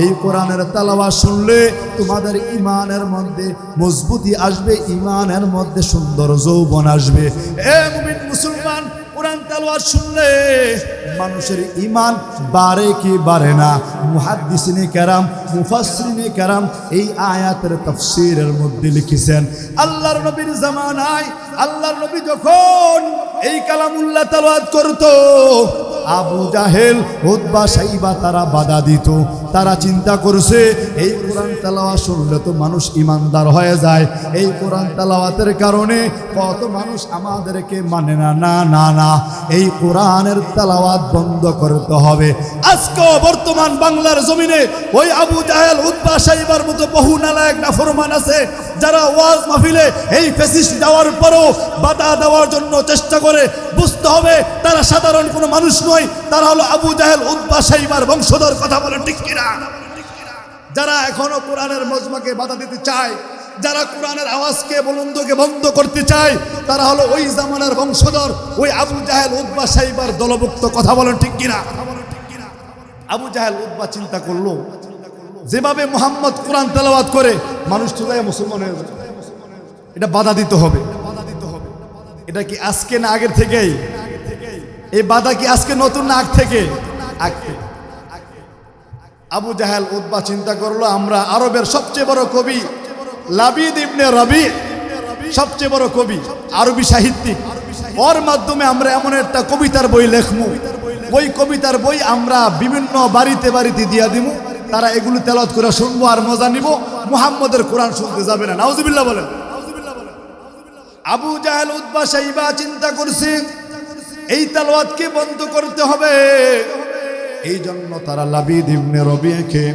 এই কোরআনের তেলাওয়াত শুনলে তোমাদের ঈমানের মধ্যে মজবুতি আসবে, ঈমানের মধ্যে সুন্দর যৌবন আসবে। এ মুমিন মুসলমান, কোরআন তেলাওয়াত শুনলে মানুষের ঈমান বাড়ে কি বাড়ে না? মুহাদ্দিসিনে কেরাম, মুফাসসিরিনে কেরাম এই আয়াতের তাফসীরের মধ্যে লিখেছেন, আল্লাহর নবীর জামানায় আল্লাহর নবী যখন এই কালামুল্লাহ তেলাওয়াত করত, আবু জাহেল, উতবা, শাইবা তারা বাধা দিত। তারা চিন্তা করছে এই কোরআন তেলাওয়াত শুনলে তো মানুষ ঈমানদার হয়ে যায়, এই কোরআন তেলাওয়াতের কারণে কত মানুষ আমাদেরকে মানে না। না না না, এই কোরআনের তেলাওয়াত বন্ধ করতে হবে। আজকে বর্তমান বাংলার জমিনে ওই আবু জাহেল, উতবা, শাইবার মতো বহু নালায়েক নাফরমান আছে, যারা ওয়াজ মাহফিলে এই ফ্যাসিস্ট দেওয়ার পরও বাধা দেওয়ার জন্য চেষ্টা করে। বুঝতে হবে তারা সাধারণ কোনো মানুষ নয়, তারা হলো আবু জাহেল, উতবা, শাইবার বংশধর। কথা বলেন ঠিক কিনা? যারা এখনো কোরআনের মজমাকে বাধা দিতে চায়, যারা কোরআনের আওয়াজকে, বুলন্দকে বন্ধ করতে চায়, তারা হলো ওই জামানার বংশধর, ওই আবু জাহেল, উতবা, শাইবার দলভুক্ত। কথা বলেন ঠিক কিনা? আবু জাহেল উতবা চিন্তা করলো, যেভাবে মুহাম্মদ কোরআন তেলাওয়াত করে মানুষ তো যায় মুসলমান হয়ে যায়, এটা বাধা দিতে হবে। এটা কি আজকে না আগের থেকেই? এই বাধা কি আজকে নতুন না আগ থেকে? আগ থেকে। আবু জাহেল উতবা চিন্তা করলো, আমরা আরবের সবচেয়ে বড় কবি লাবিদ ইবনে রবি, সবচেয়ে বড় কবি, আরবি সাহিত্যিক, ওর মাধ্যমে আমরা এমন একটা কবিতার বই লেখমু, ওই কবিতার বই আমরা বিভিন্ন বাড়িতে বাড়িতে দিয়া দিব, তারা এগুলো তেলাওয়াত করে শুনবো আর মজা নিব, মুহাম্মদের কোরআন শুনতে যাবে না। নাউজুবিল্লাহ বলেন। আবু জাহেল উতবা সাইবা চিন্তা করছে এই তেলাওয়াতকে বন্ধ করতে হবে। এই জন্য তারা লাবিদ ইবনে রবিকে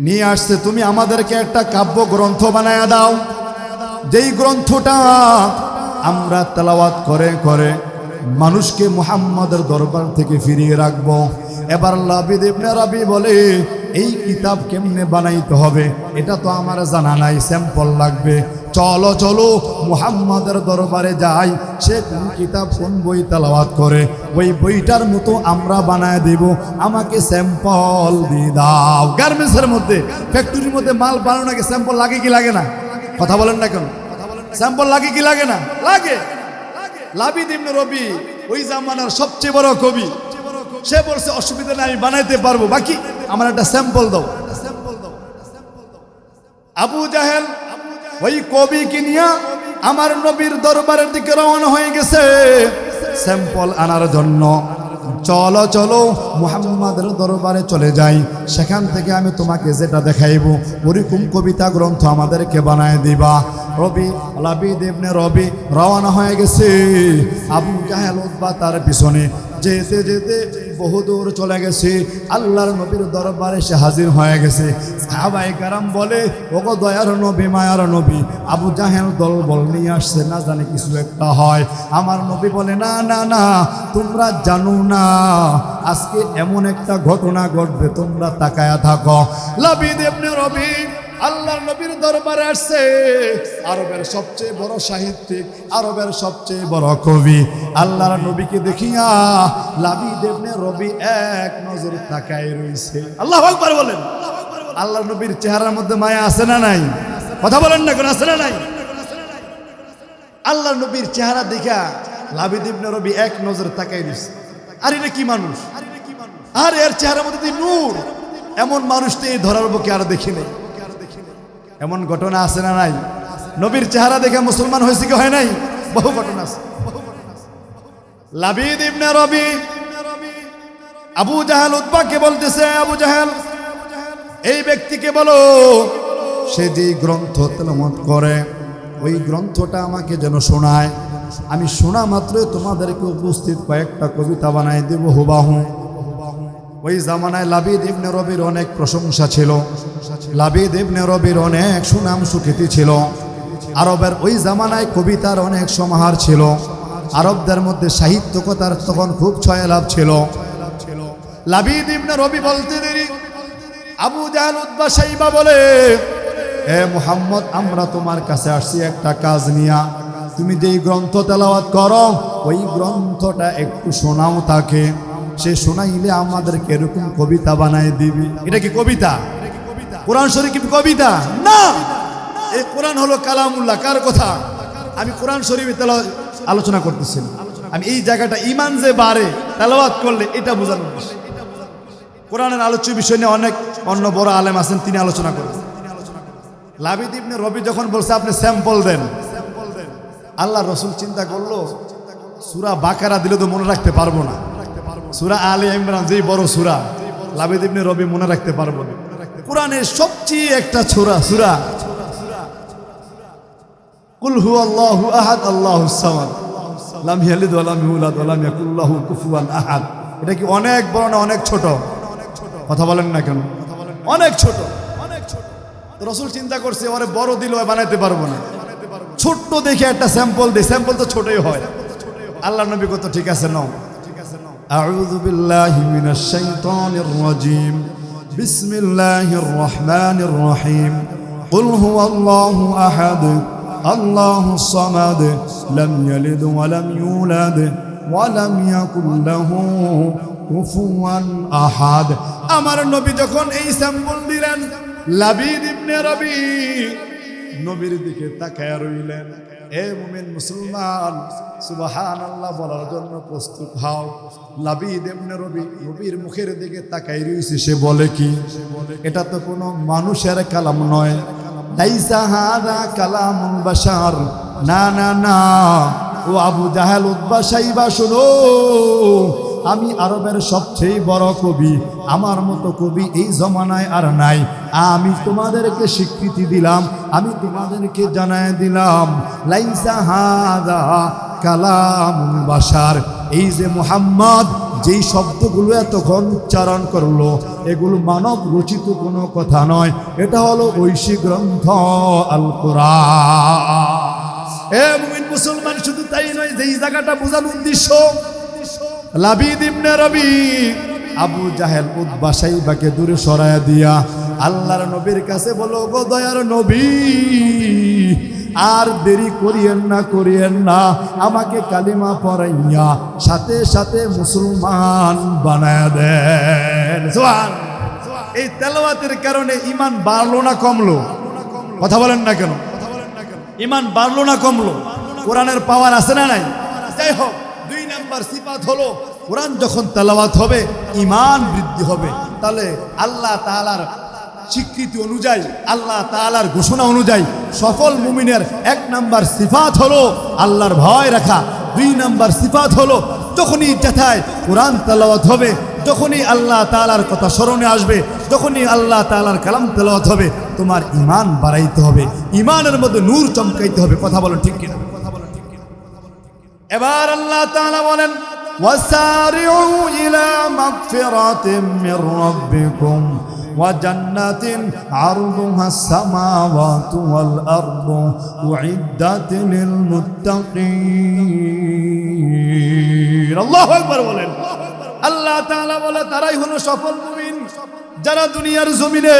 নিয়ে আসছে, তুমি আমাদেরকে একটা কাব্য গ্রন্থ বানায়া দাও, যেই গ্রন্থটা আমরা তেলাওয়াত করে করে মানুষকে মুহাম্মাদের দরবার থেকে ফিরিয়ে রাখবো। এবার লাবিদ ইবনে রবি বলে, এই কিতাব কেমনে বানাইতে হবে এটা তো আমার জানা নাই, স্যাম্পল লাগবে। চলো চলো মুহাম্মাদের দরবারে যাই, সে কোন কিতাব কোন বই তেলাওয়াত করে ওই বইটার মতো আমরা বানায় দেব, আমাকে স্যাম্পল দিয়ে দাও। গার্মেন্টসের মধ্যে, ফ্যাক্টরির মধ্যে মাল বানানোকে স্যাম্পল লাগে কি লাগে না? কথা বলেন না কেন? স্যাম্পল লাগে কি লাগে না? লাগে। লাবিদ ইবনে রবি ওই জামানার সবচেয়ে বড় কবি, সে বলছে অসুবিধা নেই, আমি বানাইতে পারবো, বাকি আমার একটা স্যাম্পল দাও। আবু জাহেল ওই কবিকে নিয়ে আমার নবীর দরবারের দিকে রওনা হয়ে গেছে স্যাম্পল আনার জন্য। চলো চলো মুহাম্মাদের দরবারে চলে যাই, সেখান থেকে আমি তোমাকে যেটা দেখাইব ওরকম কবিতা গ্রন্থ আমাদেরকে বানায় দিবা। লাবিদ ইবনে রবি রওনা হয়ে গেছে, আবু জাহেল উতবা তার পিছনে। যেতে যেতে বহুদূর চলে গেছে, আল্লাহর নবীর দরবারে সে হাজির হয়ে গেছে। সাহাবায়ে কেরাম বলে, ওগো দয়ার নবী, মায়ার নবী, আবু জাহেল দল বল নিয়ে আসছে, না জানে কিছু একটা হয়। আমার নবী বলে, না না না, তোমরা জানো না আজকে এমন একটা ঘটনা ঘটবে, তোমরা তাকায়া থাকো। লাবিদ ইবনে রবি আল্লাহর নবীর দরবারে আসছে, আরবের সবচেয়ে বড় সাহিত্যিক, আরবের সবচেয়ে বড় কবি। আল্লাহর নবীকে দেখিয়া লাবিদ ইবনে রবি এক নজর তাকায় রইছে। আল্লাহু আকবার বলেন। আল্লাহর নবীর চেহারার মধ্যে মায়া আছে না নাই? কথা বলেন না কেন? আছে না নাই? আল্লাহর নবীর চেহারা দেখা লাবিদ ইবনে রবি এক নজর তাকায় রইছে। আর এটা কি মানুষ? আর এর চেহারার মধ্যে নূর, এমন মানুষ তো এই ধরার বুকে আর দেখি নাই। এমন ঘটনা আছে না নাই? নবীর চেহারা দেখে মুসলমান হয়েছে কি হয় নাই? বহু ঘটনা আছে। লাবিদ ইবনে রবি আবু জাহেল উতবাকে বলতেছে, আবু জাহেল এই ব্যক্তিকে বলো সে যে গ্রন্থ তেলাওয়াত করে ওই গ্রন্থটা আমাকে যেন শোনায়, আমি শোনা মাত্রই তোমাদেরকে উপস্থিত কয়েকটা কবিতা বানাই দেব হুবাহু। ওই জামানায় লাবিদ ইবনে রবির অনেক প্রশংসা ছিল, লাবিদ ইবনে রবির অনেক সুনাম সুখ্যাতি ছিল। আরবের ওই জামানায় কবিতার অনেক সমাহার ছিল, আরবদের মধ্যে সাহিত্যকতার তখন খুব ছয়লাভ ছিল। লাবিদ ইবনে রবি বলতে দেরি আবু জাহেল উতবা সাইবা বলে, হে মুহাম্মদ, আমরা তোমার কাছে আসছি একটা কাজ নিয়া, তুমি যেই গ্রন্থ তেলাওয়াত করো ওই গ্রন্থটা একটু শোনাও তাকে, সে শোনাইলে আমাদেরকে এরকম কবিতা বানায় দিবি। এটা কি কবিতা? কোরআন শরীফ কি কবিতা? না, এই কোরআন হলো কালামুল্লাহ। কার কথা? আমি কোরআন শরীফে তেলাওয়াত আলোচনা করতেছি। আমি এই জায়গাটা ইমান যে বাড়ে তেলাওয়াত করলে এটা বোঝানো। কোরআনের আলোচ্য বিষয় নিয়ে অনেক অন্য বড় আলেম আছেন, তিনি আলোচনা করেন। লাবিদ ইবনে রবি যখন বলছে আপনি স্যাম্পল দেন, আল্লাহ রসুল চিন্তা করলো সূরা বাকারা দিলে তো মনে রাখতে পারবো না, সূরা আলে ইমরান যেই বড় সূরা, লাবিদ ইবনে রবি মনে রাখতে পারবো না। কোরআনের সবচেয়ে একটা সূরা কুল হুয়াল্লাহু আহাদ আল্লাহুস সামাদ লাম ইয়ালিদ ওয়া লাম ইউলাদ ওয়া লাম ইয়াকুল লাহু কুফুয়ান আহাদ। এটা কি অনেক বড় না অনেক ছোট? কথা বলেন না কেন? অনেক ছোট। রাসূল চিন্তা করছে ওরে বড় দিলে বানাইতে পারবো না, ছোট্ট দেখে একটা স্যাম্পল দেই, স্যাম্পল তো ছোটই হয়। আল্লাহর নবী কত ঠিক আছে নাও। আউযু বিল্লাহি মিনাশ শাইতানির রাজীম, বিসমিল্লাহির রহমানির রহিম, কুল হুয়াল্লাহু আহাদ আল্লাহুস সামাদ লাম ইয়ালিদ ওয়া লাম ইউলাদ ওয়া লাম ইয়াকুল লাহু কুফুয়ান আহাদ। আমার নবী যখন এই স্যাম্পল দিলেন, লাবিদ ইবনে রবি নবীর দিকে তাকায় রইলেন। এ মুমিন মুসলমান, সুবহানাল্লাহ বলার জন্য প্রস্তুত হও। লাবিদ ইবনে রবি নবীর মুখের দিকে তাকায় রইছে। সে বলে কি? এটা তো কোনো মানুষের কালাম নয়। লাইসা হাদা কালামুল বাশার। না না না, ও আবু জাহেল, উতবা, শাইবা, শোনো, আমি আরবের সবচেয়ে বড় কবি। আমার মতো কবি এই জমানায় আর নাই। আমি তোমাদেরকে স্বীকৃতি দিলাম, আমি তোমাদেরকে জানায় দিলাম, লাইসা হাদা কালামুল বাশার। এই যে মুহাম্মদ যেই শব্দগুলো এতক্ষণ উচ্চারণ করলো, এগুলো মানব রচিত কোনো কথা নয়। এটা হলো ঐশী গ্রন্থ আল কুরআন। এ মুমিন মুসলমান, শুধু তাই নয়, যেই জায়গাটা বোঝার উদ্দেশ্য, লাবিদ ইবনে রবি আবু জাহেল, উতবা, শাইবাকে দূরে সরায়া দিয়া আল্লাহর নবীর কাছে বলো, গো দয়ার নবী, আর দেরি করিয়েন না, আমাকে কালিমা পড়াইয়া সাথে সাথে মুসলমান বানায়া দেন। এই তেলাওয়াতের কারণে ঈমান বাড়লো না কমলো? কথা বলেন না কেন? ঈমান বাড়লো না কমলো? কোরআনের পাওয়ার আছে না নাই? যাই হোক, 2 নাম্বার সিফাত হলো, কোরআন যখন তেলাওয়াত হবে ঈমান বৃদ্ধি হবে। তাহলে আল্লাহ তাআলার স্বীকৃতি অনুযায়ী, আল্লাহ তাআলার ঘোষণা অনুযায়ী সফল মুমিনের 1 নাম্বার সিফাত হলো আল্লাহর ভয় রাখা। 2 নাম্বার সিফাত হলো, যখনই যেথায় কোরআন তেলাওয়াত হবে, যখনই আল্লাহ তাআলার কথা স্মরণে আসবে, যখনই আল্লাহ তাআলার কালাম তেলাওয়াত হবে, তোমার ঈমান বাড়াইতে হবে, ঈমানের মধ্যে নূর চমকাইতে হবে। কথা বলেন ঠিক কিনা? এবার আল্লাহ তাআলা বলেন, ওয়াসারিউ ইলা মাগফিরাতিম মির রাব্বিকুম ওয়া জান্নাতিন আরদুহাস সামাওয়াতু ওয়াল আরদু উইদ্দাত লিল মুত্তাকিন। আল্লাহু আকবার বলেন। আল্লাহ তাআলা বলে, তারাই হলো সফল মুমিন যারা দুনিয়ার জমিনে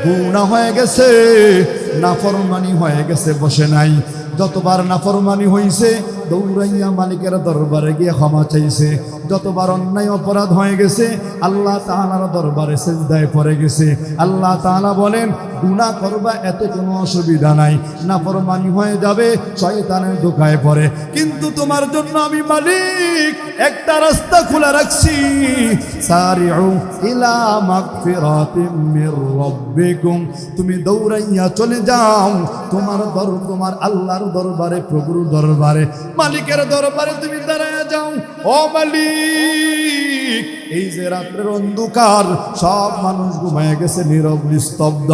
গুনাহ হয়ে গেছে, নাফরমানি হয়ে গেছে, বসে নাই। যতবার নাফরমানি হইছে দৌড়াইয়া মালিকের দরবারে গিয়ে ক্ষমা চাইছে। যতবার অন্যায় অপরাধ হয়ে গেছে আল্লাহ তাআলার দরবারে সিজদায় পড়ে গেছে। আল্লাহ তাআলা বলেন, গুনাহ করবা, এতে কোনো অসুবিধা নাই, নাফরমানি হয়ে যাবে, শয়তানের ধোঁকায় পড়ে, কিন্তু তোমার জন্য আমি মালিক একটা রাস্তা খোলা রাখছি। সারিউ ইলা মাগফিরাতিম মির রাব্বিকুম, তুমি দৌড়াইয়া চলে যাও তোমার আল্লাহর দরবারে, প্রভুর দরবারে, মালিকের দরবারে তুমি দাঁড়ায় যাও। ও মালিক, এই যে রাত্রের অন্ধকার, সব মানুষ ঘুমায় গেছে, নীরব নিস্তব্ধ,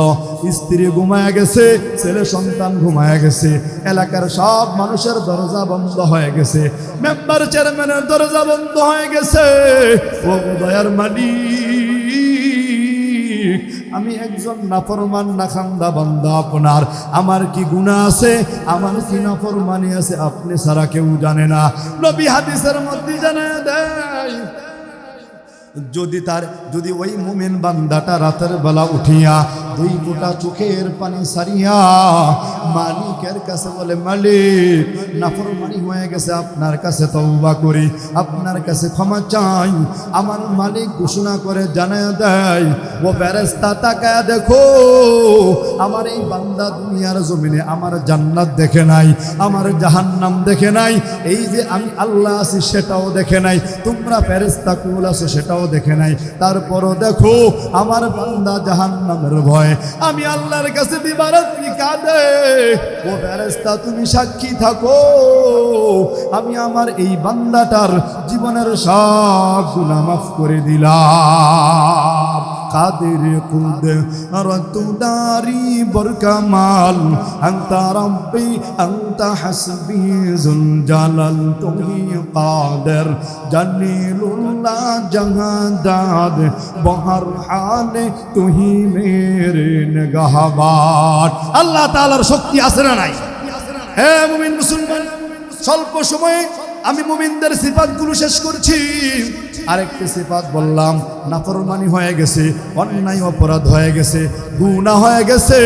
স্ত্রী ঘুমায় গেছে, ছেলে সন্তান ঘুমায় গেছে, এলাকার সব মানুষের দরজা বন্ধ হয়ে গেছে, মেম্বার চেয়ারম্যানের দরজা বন্ধ হয়ে গেছে। ও দয়ার মালিক, আমি একজন নাফরমান নাখান্দা বান্দা আপনার, আমার কি গুনাহ আছে, আমার কি নাফরমানি আছে, আপনি ছাড়া কেউ জানে না। নবী হাদিসের মধ্যে জানায় দেয়, যদি ওই মুমিন বান্দাটা রাতের বেলা উঠিয়া 2 ফোঁটা চোখের পানি সারিয়া মালিকের কাছে বলে, মালিক, নাফরমানি হয়ে গেছে, আপনার কাছে তওবা করি, আপনার কাছে ক্ষমা চাই, আমার মালিক ঘোষণা করে জানায় দেয়, ও ফেরেশতা তাকায় দেখো, আমার এই বান্দা দুনিয়ার জমিনে আমার জান্নাত দেখে নাই, আমার জাহান্নাম দেখে নাই, এই যে আমি আল্লাহ আছি সেটাও দেখে নাই, তোমরা ফেরেশতা কুল আছো সেটাও দেখে নাই, তারপরও দেখো আমার বান্দা জাহান্নামের ভয় আমি আল্লাহর কাছে দিবারাত্রি কাঁদে। ও ফেরেশতা, তুমি সাক্ষী থাকো, আমি আমার এই বান্দাটার জীবনের সব গুনাহ মাফ করে দিলাম। কাদের কুদরত দারি বরকামাল, আনতা রব্বি আনতা হাসবি যুল জালাল, তুমি কাদের জলিলুল্লাহ জাহাদাদ, বহর হালে তুহি মেরে নিগাহবান। আল্লাহ তাআলার শক্তি আছে না নাই? হে মুমিন মুসলমান, স্বল্প সময়ে আমি মুমিনদের সিফাতগুলো শেষ করছি। আরেকটি সিফাত বললাম, নাফরমানি হয়ে গেছে, অন্যায় অপরাধ হয়ে গেছে, গুনাহ হয়ে গেছে,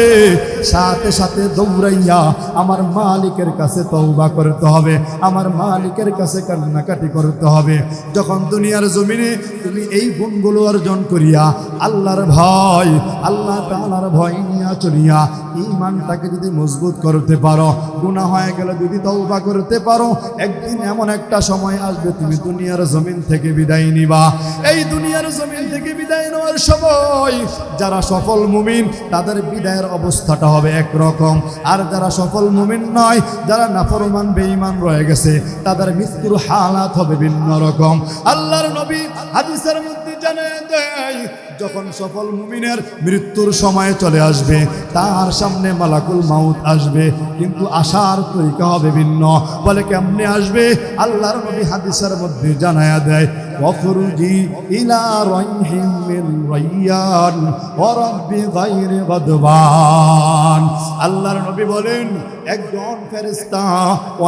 সাথে সাথে দৌড়াইয়া আমার মালিকের কাছে তওবা করতে হবে, আমার মালিকের কাছে কান্নাকাটি করতে হবে। যখন দুনিয়ার জমিনে তুমি এই গুণগুলো অর্জন করিয়া আল্লাহর ভয়, আল্লাহ তাআলার ভয় নিয়ে চলিয়া ঈমানটাকে যদি মজবুত করতে পারো, গুনাহ হয়ে গেলে যদি তওবা করতে পারো, একদিন এমন একটা সময় আসবে তুমি দুনিয়ার জমিন থেকে বিদায় নিবা। এই দুনিয়ার জমিন থেকে বিদায় নেওয়ার সময় যারা সফল মুমিন তাদের বিদায়ের অবস্থাটা হবে একরকম, আর যারা সফল মুমিন নয়, যারা নাফরমান বেঈমান রয়ে গেছে, তাদের মৃত্যুর হালাত হবে ভিন্ন রকম। আল্লাহর নবী হাদিসের মধ্যে জানিয়ে দেয়, যখন সফল মুমিনের মৃত্যুর সময় চলে আসবে, তার সামনে মালাকুল মাউত আসবে, কিন্তু আসার তরিকা হবে ভিন্ন। বলে কেমনে আসবে? আল্লাহর নবী হাদিসের মধ্যে জানায়া দেয়, ওয়াখরুজি ইলা রাইহিম মিন রাইয়ান ওয়া রাব্বি গায়রি গাদবান। আল্লাহর নবী বলেন, একজন ফেরেশতা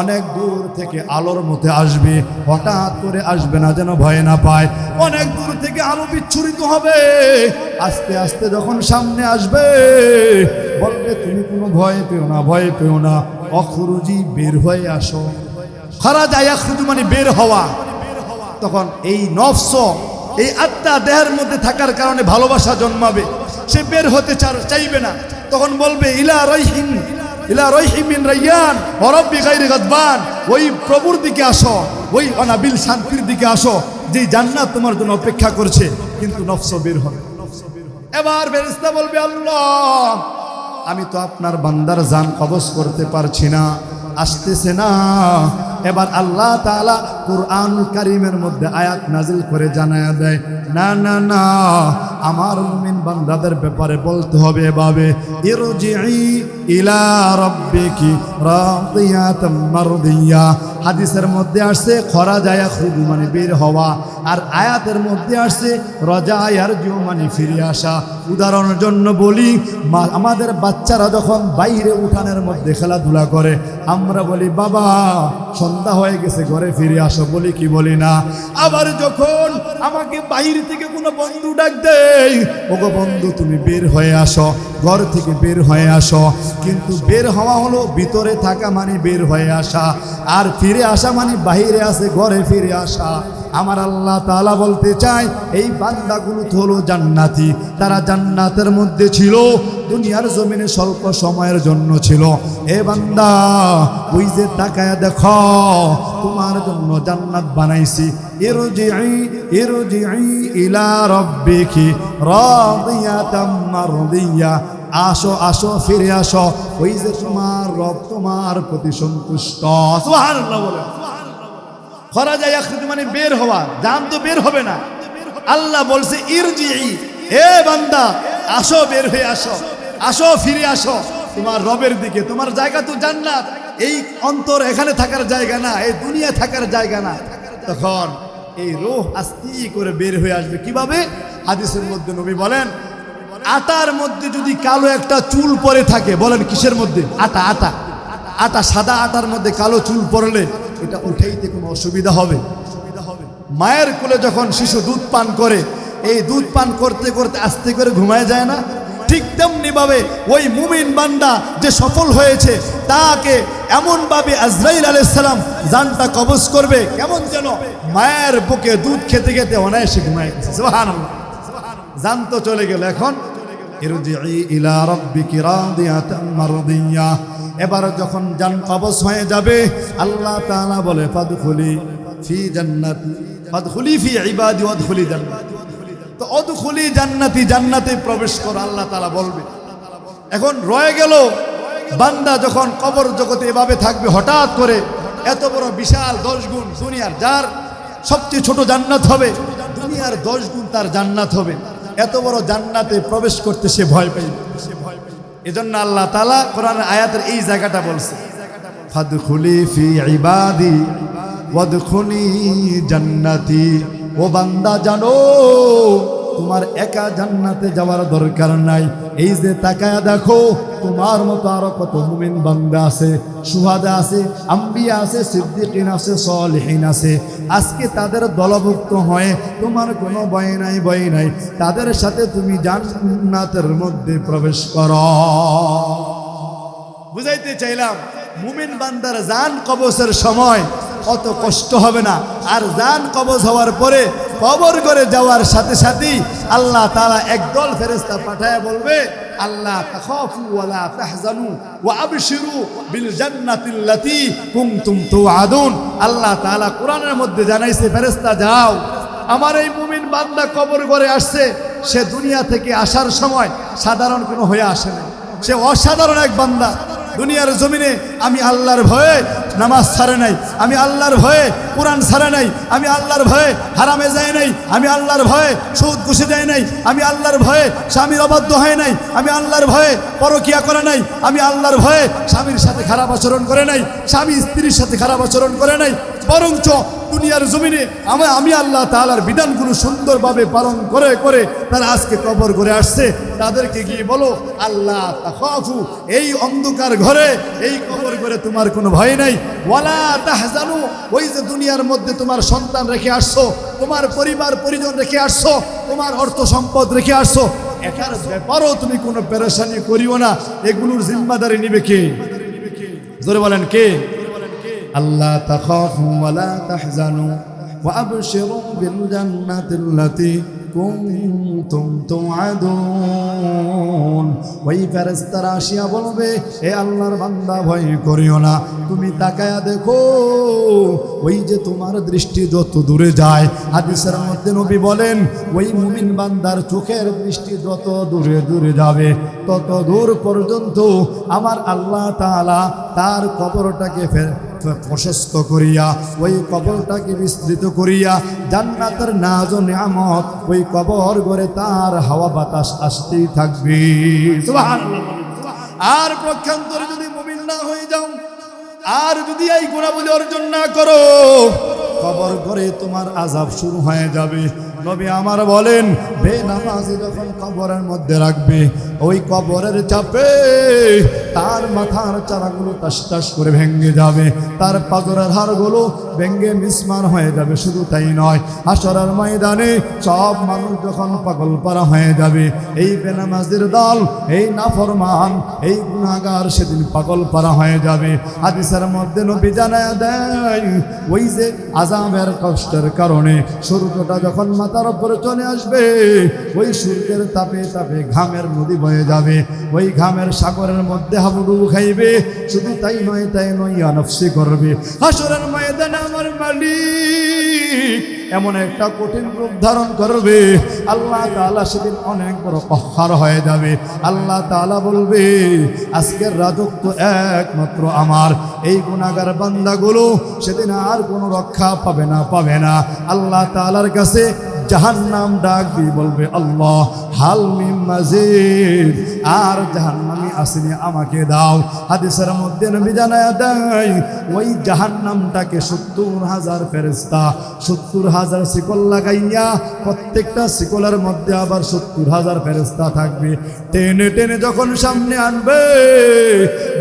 অনেক দূর থেকে আলোর মধ্যে আসবে, হঠাৎ করে আসবে না, যেন ভয় না পায়। অনেক দূর থেকে আলো বিচ্ছুরিত হবে, আস্তে আস্তে যখন সামনে আসবে বলবে, তুমি কোনো ভয় পেও না, ভয় পেও না, অখরুজি বের হয়ে আসো। খারাজা ইয়াখরুজু মানে বের হওয়া। তখন এই নফস, এই আত্মা দেহের মধ্যে থাকার কারণে ভালোবাসা জন্মাবে, সে বের হতে চাইবে না। তখন বলবে, ইলা রাইহিম মিন রাইয়ান ওয়া রাব্বি গায়রি গাদবান, ওই প্রভুর দিকে আসো, ওই অনাবিল শান্তির দিকে আসো, যে জান্নাত তোমার জন্য অপেক্ষা করছে। কিন্তু নফস বের হবে। এবার ফেরেশতা বলবে, আল্লাহ, আমি তো আপনার বান্দার জান কবজ করতে পারছি না, আসতেছে না। এবার আল্লাহ তাআলা কুরআনুল কারীমের মধ্যে আয়াত নাজিল করে জানায়া দেয়, না না না, আমার মুমিন বান্দাদের ব্যাপারে বলতে হবে এভাবে, ইরজিই ইলা রাব্বিকি রাদিয়াতাম মারদিয়া। হাদিসের মধ্যে আসছে খরাজা ইয়াখরুজু মানে বের হওয়া, আর আয়াতের মধ্যে আসছে রাজা ইয়ারজু মানে ফিরে আসা। উদাহরণের জন্য বলি, আমাদের বাচ্চারা যখন বাইরে উঠানের মধ্যে খেলাধুলা করে, আমরা বলি, বাবা সন্ধ্যা হয়ে গেছে, ঘরে ফিরে আসো, বলি কি বলি না? আবার যখন আমাকে বাইরে থেকে কোনো বন্ধু ডাক দেয়, ওগো বন্ধু তুমি বের হয়ে আসো, ঘর থেকে বের হয়ে আসো। কিন্তু বের হওয়া হলো ভিতরে থাকা মানে বের হয়ে আসা, আর ফিরে আসা মানে বাইরে আসে, ঘরে ফিরে আসা। আমার আল্লাহ তাআলা বলতে চায়, এই বান্দাগুলো তো হলো জান্নাতি, তারা জান্নাতের মধ্যে ছিল, দুনিয়ার জমিনে স্বল্প সময়ের জন্য ছিল। এ বান্দা, ওই যে তাকায়া দেখো, তোমার জন্য জান্নাত বানাইছি। ইরজিই ইলা রাব্বিকি রাদিয়াতাম মারদিয়া, আসো আসো, ফিরে আসো, ওই যে তোমার রব তোমার প্রতি সন্তুষ্ট। সুবহানাল্লাহ বলে। খরাজা ইয়াখরুজু মানে বের হওয়া, জান তো বের হবে না। আল্লাহ বলছে, ইরজিই, হে বান্দা আসো, বের হয়ে আসো, আসো ফিরে আসো তোমার রবের দিকে। তোমার জায়গা তো জান্নাত, এই অন্তর এখানে থাকার জায়গা না, এই দুনিয়া থাকার জায়গা না। তখন এই রূহ আস্তে করে বের হয়ে আসবে। কিভাবে? হাদিসের মধ্যে নবী বলেন, আটার মধ্যে যদি কালো একটা চুল পরে থাকে, বলেন কিসের মধ্যে? আটা, সাদা আটার মধ্যে কালো চুল পড়লে এটা উঠাইতে কোনো অসুবিধা হবে? মায়ের কোলে যখন শিশু দুধ পান করে, এই দুধ পান করতে করতে আস্তে করে ঘুমায় যায় না? ঠিক তেমনি ভাবে ওই মুমিন বান্দা যে সফল হয়েছে, তাকে এমনভাবে আজরাইল আলাইহিস সালাম জানটা কবজ করবে, কেমন যেন মায়ের বুকে দুধ খেতে খেতে অনায়াসে ঘুমায় গেছে। সুবহানাল্লাহ, জান তো চলে গেল। এখন ইরজিই ইলা রাব্বিকি রাদিয়াতাম মারদিয়া। এবার যখন জান কবজ হয়ে যাবে, আল্লাহ তাআলা বলে, ফাদখুলি ফি জান্নাতি, ফাদখুলি ফি ইবাদি ওয়াদখুলি জান্নাতি। তো ওদখুলি জান্নাতি, জান্নাতে প্রবেশ করো, আল্লাহ তাআলা বলবে। এখন রয়ে গেল বান্দা যখন কবর জগতে এভাবে থাকবে, হঠাৎ করে এত বড় বিশাল 10 গুণ দুনিয়ার, যার সবচেয়ে ছোট জান্নাত হবে, দুনিয়ার 10 গুণ তার জান্নাত হবে, এত বড় জান্নাতে প্রবেশ করতে সে ভয় পাইবে। এজন্য আল্লাহ তাআলা কোরআনের আয়াতের এই জায়গাটা বলছে, ফাদখুলি ফি ইবাদি ওয়াদখুলি জান্নাতি। ও বান্দা, জানো তোমার একা জান্নাতে যাওয়ার দরকার নাই, এই যে তাকায়া দেখো তোমার মতো আরো কত মুমিন বান্দা আছে, সুহাদা আছে, আম্বিয়া আছে, সিদ্দিকিন আছে, সলিহিন আছে। আজকে তাদের দলভুক্ত হয়ে তোমার কোনো ভয় নাই, ভয় নাই, তাদের সাথে তুমি জান্নাতের মধ্যে প্রবেশ করো। বুঝাইতে চাইলাম মুমিন বান্দার জান কবজের সময় অত কষ্ট হবে না, আর জান কবজ হওয়ার পরে কবর করে যাওয়ার সাথে সাথেই আল্লাহ তাআলা একদল ফেরেশতা পাঠায় বলবে, আল্লাহ তাখাফু ওয়ালা তাহজানু ওয়া আবশিরু বিল জান্নাতিল্লাতী কুনতুম তুআদুন। আল্লাহ তাআলা কোরআনের মধ্যে জানাইছে, ফেরেশতা যাও, আমার এই মুমিন বান্দা কবর করে আসছে, সে দুনিয়া থেকে আসার সময় সাধারণ কোনো হয়ে আসে না, সে অসাধারণ এক বান্দা। দুনিয়ার জমিনে আমি আল্লাহর ভয়ে নামাজ ছাড়ে নাই, আমি আল্লাহর ভয়ে কোরআন ছাড়ে নাই, আমি আল্লাহর ভয়ে হারামে যায় নাই, আমি আল্লাহর ভয়ে সুদ ঘুষে দেয় নাই, আমি আল্লাহর ভয়ে স্বামীর অবাধ্য হয় নাই, আমি আল্লাহর ভয়ে পরকিয়া করে নাই, আমি আল্লাহর ভয়ে স্বামীর সাথে খারাপ আচরণ করে নাই, স্বামী স্ত্রীর সাথে খারাপ আচরণ করে নাই, বরঞ্চ দুনিয়ার জমিনে আমি আল্লাহ তাআলার বিধানগুলো সুন্দরভাবে পালন করে করে তারা আজকে কবর করে আসছে। তাদেরকে গিয়ে বলো, আল্লাহ তাখাফু, এই অন্ধকার ঘরে, এই কবর ঘরে তোমার কোনো ভয় নাই, ওয়ালা তাহজানু, ওই যে দুনিয়ার মধ্যে তোমার সন্তান রেখে আসছো, তোমার পরিবার পরিজন রেখে আসছো, তোমার অর্থ সম্পদ রেখে আসছো, এটার ব্যাপারও তুমি কোনো পেরেশানি করিও না। এগুলোর জিম্মাদারি নিবে কে? জোরে বলেন কে? আল্লাহ তাখাফু ওয়ালা তাহজানু ওয়া আবশিরু বিল জান্নাতিল্লাতী কুনতুম তুআদুন। ওই ফেরেশতারা আসিয়া বলবে, হে আল্লাহর বান্দা ভয় করিও না, তুমি তাকায়া দেখো, ওই যে তোমার দৃষ্টি যত দূরে যায়, হাদিসের মধ্যে নবী বলেন, ওই মুমিন বান্দার চোখের দৃষ্টি যত দূরে দূরে যাবে তত দূর পর্যন্ত আমার আল্লাহ তাআলা তার কবরটাকে প্রশস্ত করিয়া, ওই কবরটাকে বিস্তৃত করিয়া জান্নাতের নাজ ও নিয়ামত ওই কবর ঘরে তার হাওয়া বাতাস আসতেই থাকবে। সুবহানাল্লাহ। আর পক্ষান্তরে যদি মুমিন না হয়ে যাও, আর যদি এই গুণাবলী অর্জন না করো, কবর ঘরে তোমার আযাব শুরু হয়ে যাবে। নবী আমার বলেন, বেনামাজি যখন কবরের মধ্যে রাখবে, ওই কবরের চাপে তার মাথার চারাগুলো টাস টাস করে ভেঙে যাবে, তার পাজরের হাড়গুলো ভেঙে মিসমার হয়ে যাবে। শুধু তাই নয়, হাশরের ময়দানে সব মানুষ যখন পাগল পারা হয়ে যাবে, এই বেনামাজির দল, এই নাফরমান, এই গুনাহগার সেদিন পাগল পারা হয়ে যাবে। হাদিসের মধ্যে নবী জানায়া দেয়, ওই যে আযাবের কষ্টের কারণে সূর্যটা যখন মাথার উপরে চলে আসবে, ওই সূর্যের তাপে তাপে ঘামের নদী বয়ে যাবে, ওই ঘামের সাগরের মধ্যে হাবুডুবু খাইবে। শুধু তাই নয়, তাই নয়, নফসি করবে। হাশরের ময়দানে আমার মালিক এমন একটা কঠিন রূপ ধারণ করবে, আল্লাহ তাআলা সেদিন অনেক বড় কহ্হার হয়ে যাবে। আল্লাহ তাআলা বলবে, আজকের রাজত্ব একমাত্র আমার। এই গুনাহগার বান্দাগুলো সেদিন আর কোনো রক্ষা পাবে না, পাবে না। আল্লাহ তাআলার কাছে জাহান্নাম ডাক দিয়ে বলবে, আল্লাহ হাল মিন মাজিদ, আর জাহান্নামী আসেনি, আমাকে দাও। হাদিসের মধ্যে নবী জানায়া দেয়, ওই জাহান্নামটাকে ৭০,০০০ ফেরেশতা ৭০,০০০ শিকল লাগাইয়া, প্রত্যেকটা শিকলের মধ্যে আবার ৭০,০০০ ফেরেশতা থাকবে। টেনে টেনে যখন সামনে আনবে,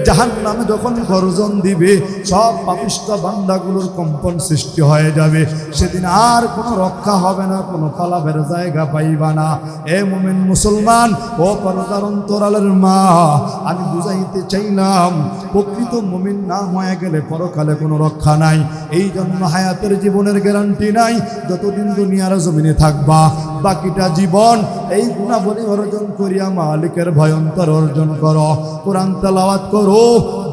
জাহান্নামে যখন গর্জন দিবে, সব পাপিষ্ঠ বান্দাগুলোর কম্পন সৃষ্টি হয়ে যাবে। সেদিন আর কোনো রক্ষা হবে না, কোনো পালাবের জায়গা পাইবা না। এ মুমিন মুসলমান, ও পরদার অন্তরালের মা, আমি বুঝাইতে চাইলাম, প্রকৃত মুমিন না হয়ে গেলে পরকালে কোনো রক্ষা নাই। এই জন্য হায়াতের জীবনের গ্যারান্টি নাই। যতদিন দুনিয়ার জমিনে থাকবা, বাকিটা জীবন এই গুণাবলী অর্জন করিয়া মালিকের ভয়ন্তর অর্জন করো। কোরআন তেলাওয়াত করো,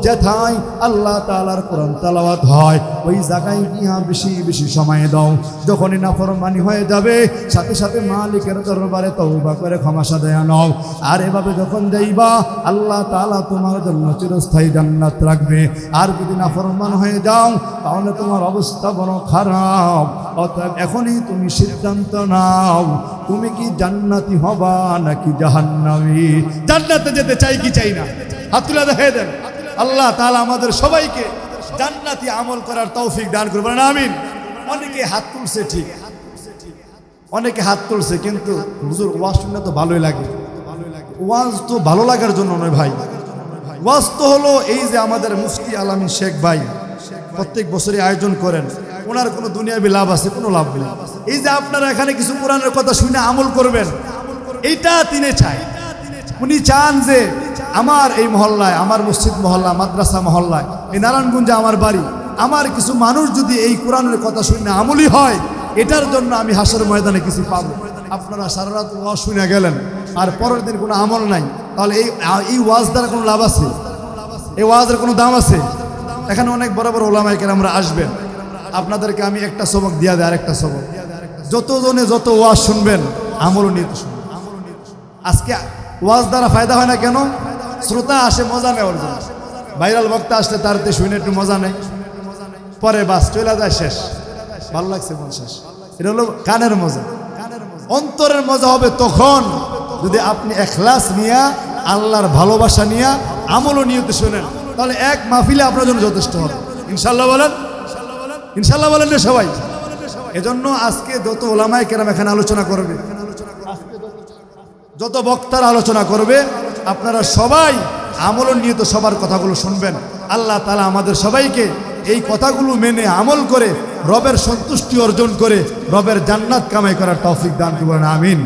যেথায় আল্লাহ তাআলার কোরআন তেলাওয়াত হয়, ওই জায়গায় গিয়া বেশি বেশি সময় দাও। যখনই নাফরমানি হয়ে যাবে, সাথে সাথে মালিকের দরবারে তওবা করে ক্ষমা সাধয়া নাও। আর এভাবে যখন যাইবা, আল্লাহ তাআলা তোমার জন্য চিরস্থায়ী জান্নাত রাখবে। আর যদি নাফরমান হয়ে যাও, তাহলে তোমার অবস্থা বড় খারাপ। অতএব এখনই তুমি সিদ্ধান্ত নাও, তুমি কি জান্নাতি হবা নাকি জাহান্নামী? জান্নাতে যেতে চাই কি চাই না? হাত তুলে দেখাই দেন। আল্লাহ তাআলা আমাদের সবাইকে জান্নাতি আমল করার তৌফিক দান করবেন, আমিন। অনেকে হাত তুলছে, ঠিক, অনেকে হাত তুলছে, কিন্তু হুজুর ওয়াজ শুনলে তো ভালোই লাগে। ওয়াজ তো ভালো লাগার জন্য নয় ভাই, ওয়াজ তো হলো এই যে আমাদের মুফতি আলামিন শেখ ভাই প্রত্যেক বছরই আয়োজন করেন, ওনার কোনো দুনিয়াবি লাভ আছে? কোনো লাভ নেই। এই যে আপনারা এখানে কিছু কোরআনের কথা শুনে আমল করবেন, এইটা তিনি চায়। উনি চান যে আমার এই মহল্লায়, আমার মসজিদ মহল্লা, মাদ্রাসা মহল্লায়, এই নারায়ণগঞ্জে আমার বাড়ি, আমার কিছু মানুষ যদি এই কোরআনের কথা শুনে আমলি হয়, এটার জন্য আমি হাসর ময়দানে কিছু পাবো। আপনারা সারা রাত ওয়াজ শুনে গেলেন আর পরের দিন কোনো আমল নাই, তাহলে এই ওয়াজ দ্বারা কোনো লাভ আছে? এই ওয়াজের কোনো দাম আছে? এখানে অনেক বড় বড় ওলামায়ে কেরামরা আসবেন, আপনাদেরকে আমি একটা সবক দিয়া দেয়, আরেকটা সবক, যতজনে যত ওয়াজ শুনবেন আমলও নিয়ে শুনবেন। আজকে ওয়াজ দ্বারা ফায়দা হয় না কেন? শ্রোতা আসে মজা নেওয়ার জন্য, ভাইরাল বক্তা আসলে তারতে শুনে একটু মজা নেয়, পরে বাস চলে যায়, শেষ, ভালো লাগছে মন শেষ। এটা হলো কানের মজা। অন্তরের মজা হবে তখন যদি আপনি ইখলাস নিয়া, আল্লাহর ভালোবাসা নিয়া আমলও নিয়তে শোনেন, তাহলে এক মাহফিলে আপনার জন্য যথেষ্ট হবে। ইনশাল্লাহ বলেন, ইনশাল্লাহ বলেন রে সবাই। এজন্য আজকে যত ওলামায়ে কেরাম এখানে আলোচনা করবে, যত বক্তারা আলোচনা করবে, আপনারা সবাই আমল নিয়ত সবার কথাগুলো শুনবেন। আল্লাহ তাআলা আমাদের সবাইকে এই কথাগুলো মেনে আমল করে রবের সন্তুষ্টি অর্জন করে রবের জান্নাত কামাই করার তৌফিক দান করুন, আমিন।